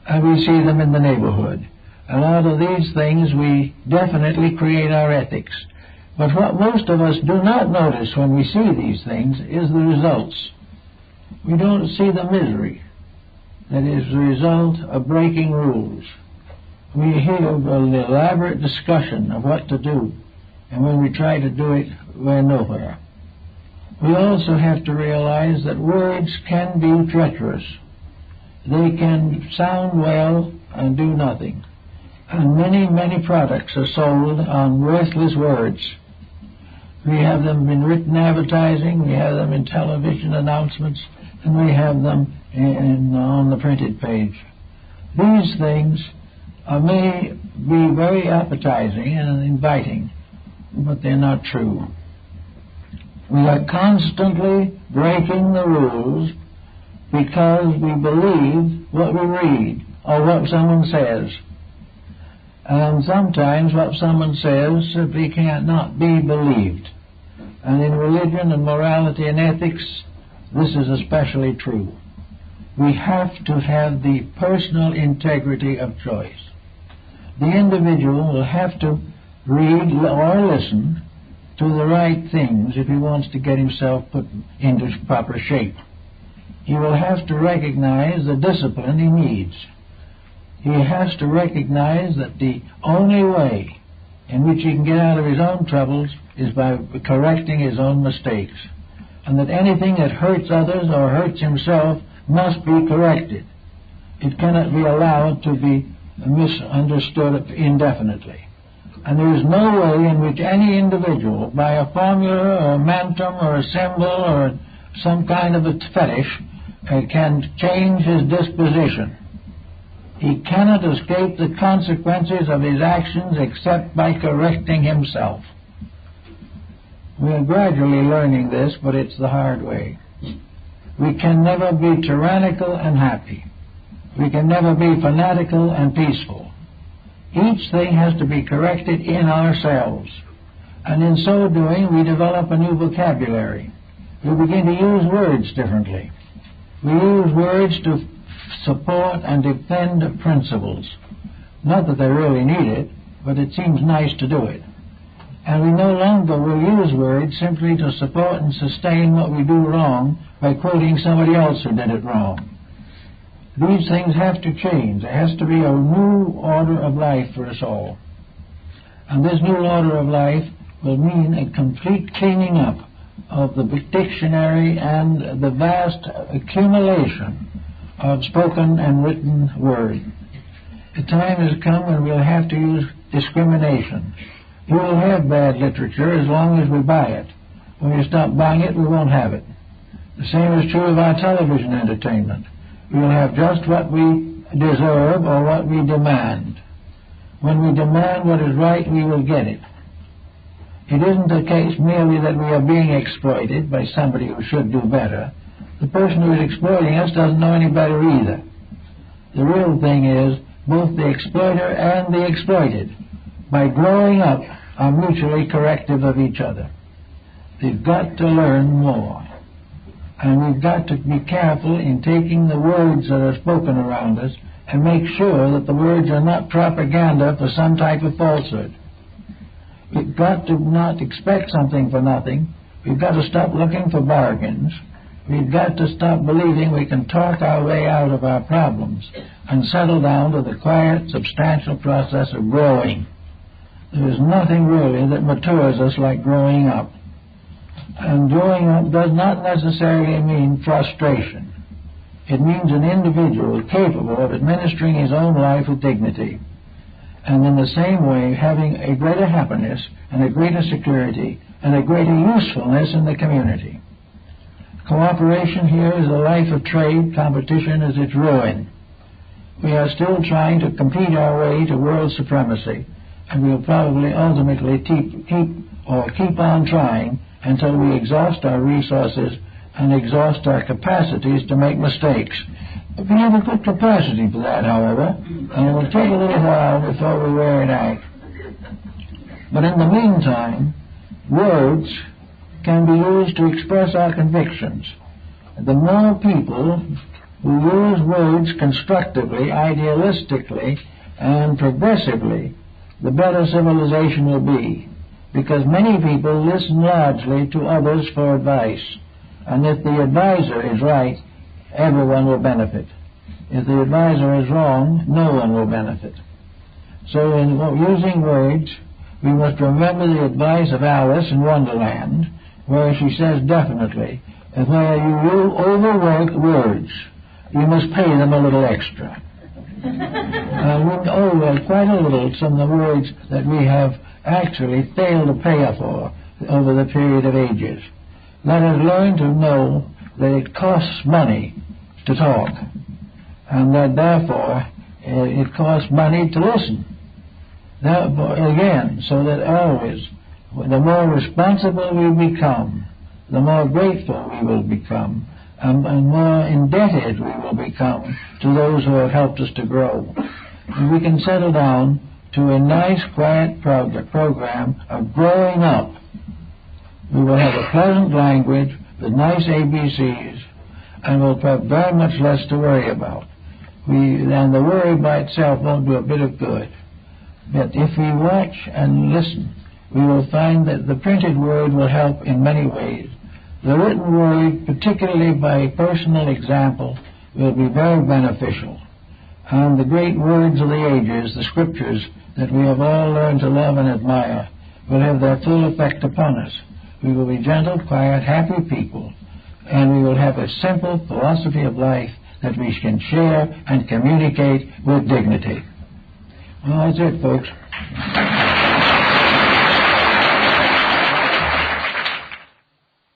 Speaker 1: and we see them in the neighborhood. And out of these things we definitely create our ethics. But what most of us do not notice when we see these things is the results. We don't see the misery that is the result of breaking rules. We hear an elaborate discussion of what to do, and when we try to do it, we're nowhere. We also have to realize that words can be treacherous. They can sound well and do nothing. And many, many products are sold on worthless words. We have them in written advertising, we have them in television announcements, and we have them on the printed page. These things may be very appetizing and inviting, but they're not true. We are constantly breaking the rules because we believe what we read or what someone says. And sometimes what someone says simply cannot be believed. And in religion and morality and ethics, this is especially true. We have to have the personal integrity of choice. The individual will have to read or listen to the right things if he wants to get himself put into proper shape. He will have to recognize the discipline he needs. He has to recognize that the only way in which he can get out of his own troubles is by correcting his own mistakes, and that anything that hurts others or hurts himself must be corrected. It cannot be allowed to be misunderstood indefinitely. And there is no way in which any individual, by a formula or a mantum or a symbol or some kind of a fetish, can change his disposition. He cannot escape the consequences of his actions except by correcting himself. We are gradually learning this, but it's the hard way. We can never be tyrannical and happy. We can never be fanatical and peaceful. Each thing has to be corrected in ourselves. And in so doing, we develop a new vocabulary. We begin to use words differently. We use words to support and defend principles. Not that they really need it, but it seems nice to do it. And we no longer will use words simply to support and sustain what we do wrong by quoting somebody else who did it wrong. These things have to change. There has to be a new order of life for us all. And this new order of life will mean a complete cleaning up of the dictionary and the vast accumulation of spoken and written word. The time has come when we'll have to use discrimination. We will have bad literature as long as we buy it. When we stop buying it, we won't have it. The same is true of our television entertainment. We will have just what we deserve or what we demand. When we demand what is right, we will get it. It isn't the case merely that we are being exploited by somebody who should do better. The person who is exploiting us doesn't know any better either. The real thing is both the exploiter and the exploited, by growing up, are mutually corrective of each other. They've got to learn more. And we've got to be careful in taking the words that are spoken around us and make sure that the words are not propaganda for some type of falsehood. We've got to not expect something for nothing. We've got to stop looking for bargains. We've got to stop believing we can talk our way out of our problems and settle down to the quiet, substantial process of growing. There is nothing really that matures us like growing up. And growing up does not necessarily mean frustration. It means an individual capable of administering his own life with dignity, and in the same way having a greater happiness and a greater security and a greater usefulness in the community. Cooperation here is a life of trade. Competition is its ruin. We are still trying to compete our way to world supremacy, and we'll probably ultimately keep on trying until we exhaust our resources and exhaust our capacities to make mistakes. We have a good capacity for that, however, and it will take a little while before we wear it out. But in the meantime, words can be used to express our convictions. The more people who use words constructively, idealistically, and progressively, the better civilization will be, because many people listen largely to others for advice, and if the advisor is right, everyone will benefit. If the advisor is wrong, no one will benefit. So in using words, we must remember the advice of Alice in Wonderland, where she says definitely, where you overwork words, you must pay them a little extra. We owe quite a little some of the words that we have actually failed to pay for over the period of ages. Let us learn to know that it costs money to talk, and that therefore it costs money to listen. Therefore, again, so that always, the more responsible we become, the more grateful we will become, and more indebted we will become to those who have helped us to grow. And we can settle down to a nice, quiet program of growing up. We will have a pleasant language with nice ABCs, and we'll have very much less to worry about. And the worry by itself won't do a bit of good. But if we watch and listen, we will find that the printed word will help in many ways. The written word, particularly by personal example, will be very beneficial. And the great words of the ages, the scriptures that we have all learned to love and admire, will have their full effect upon us. We will be gentle, quiet, happy people, and we will have a simple philosophy of life that we can share and communicate with dignity. Well, that's it, folks.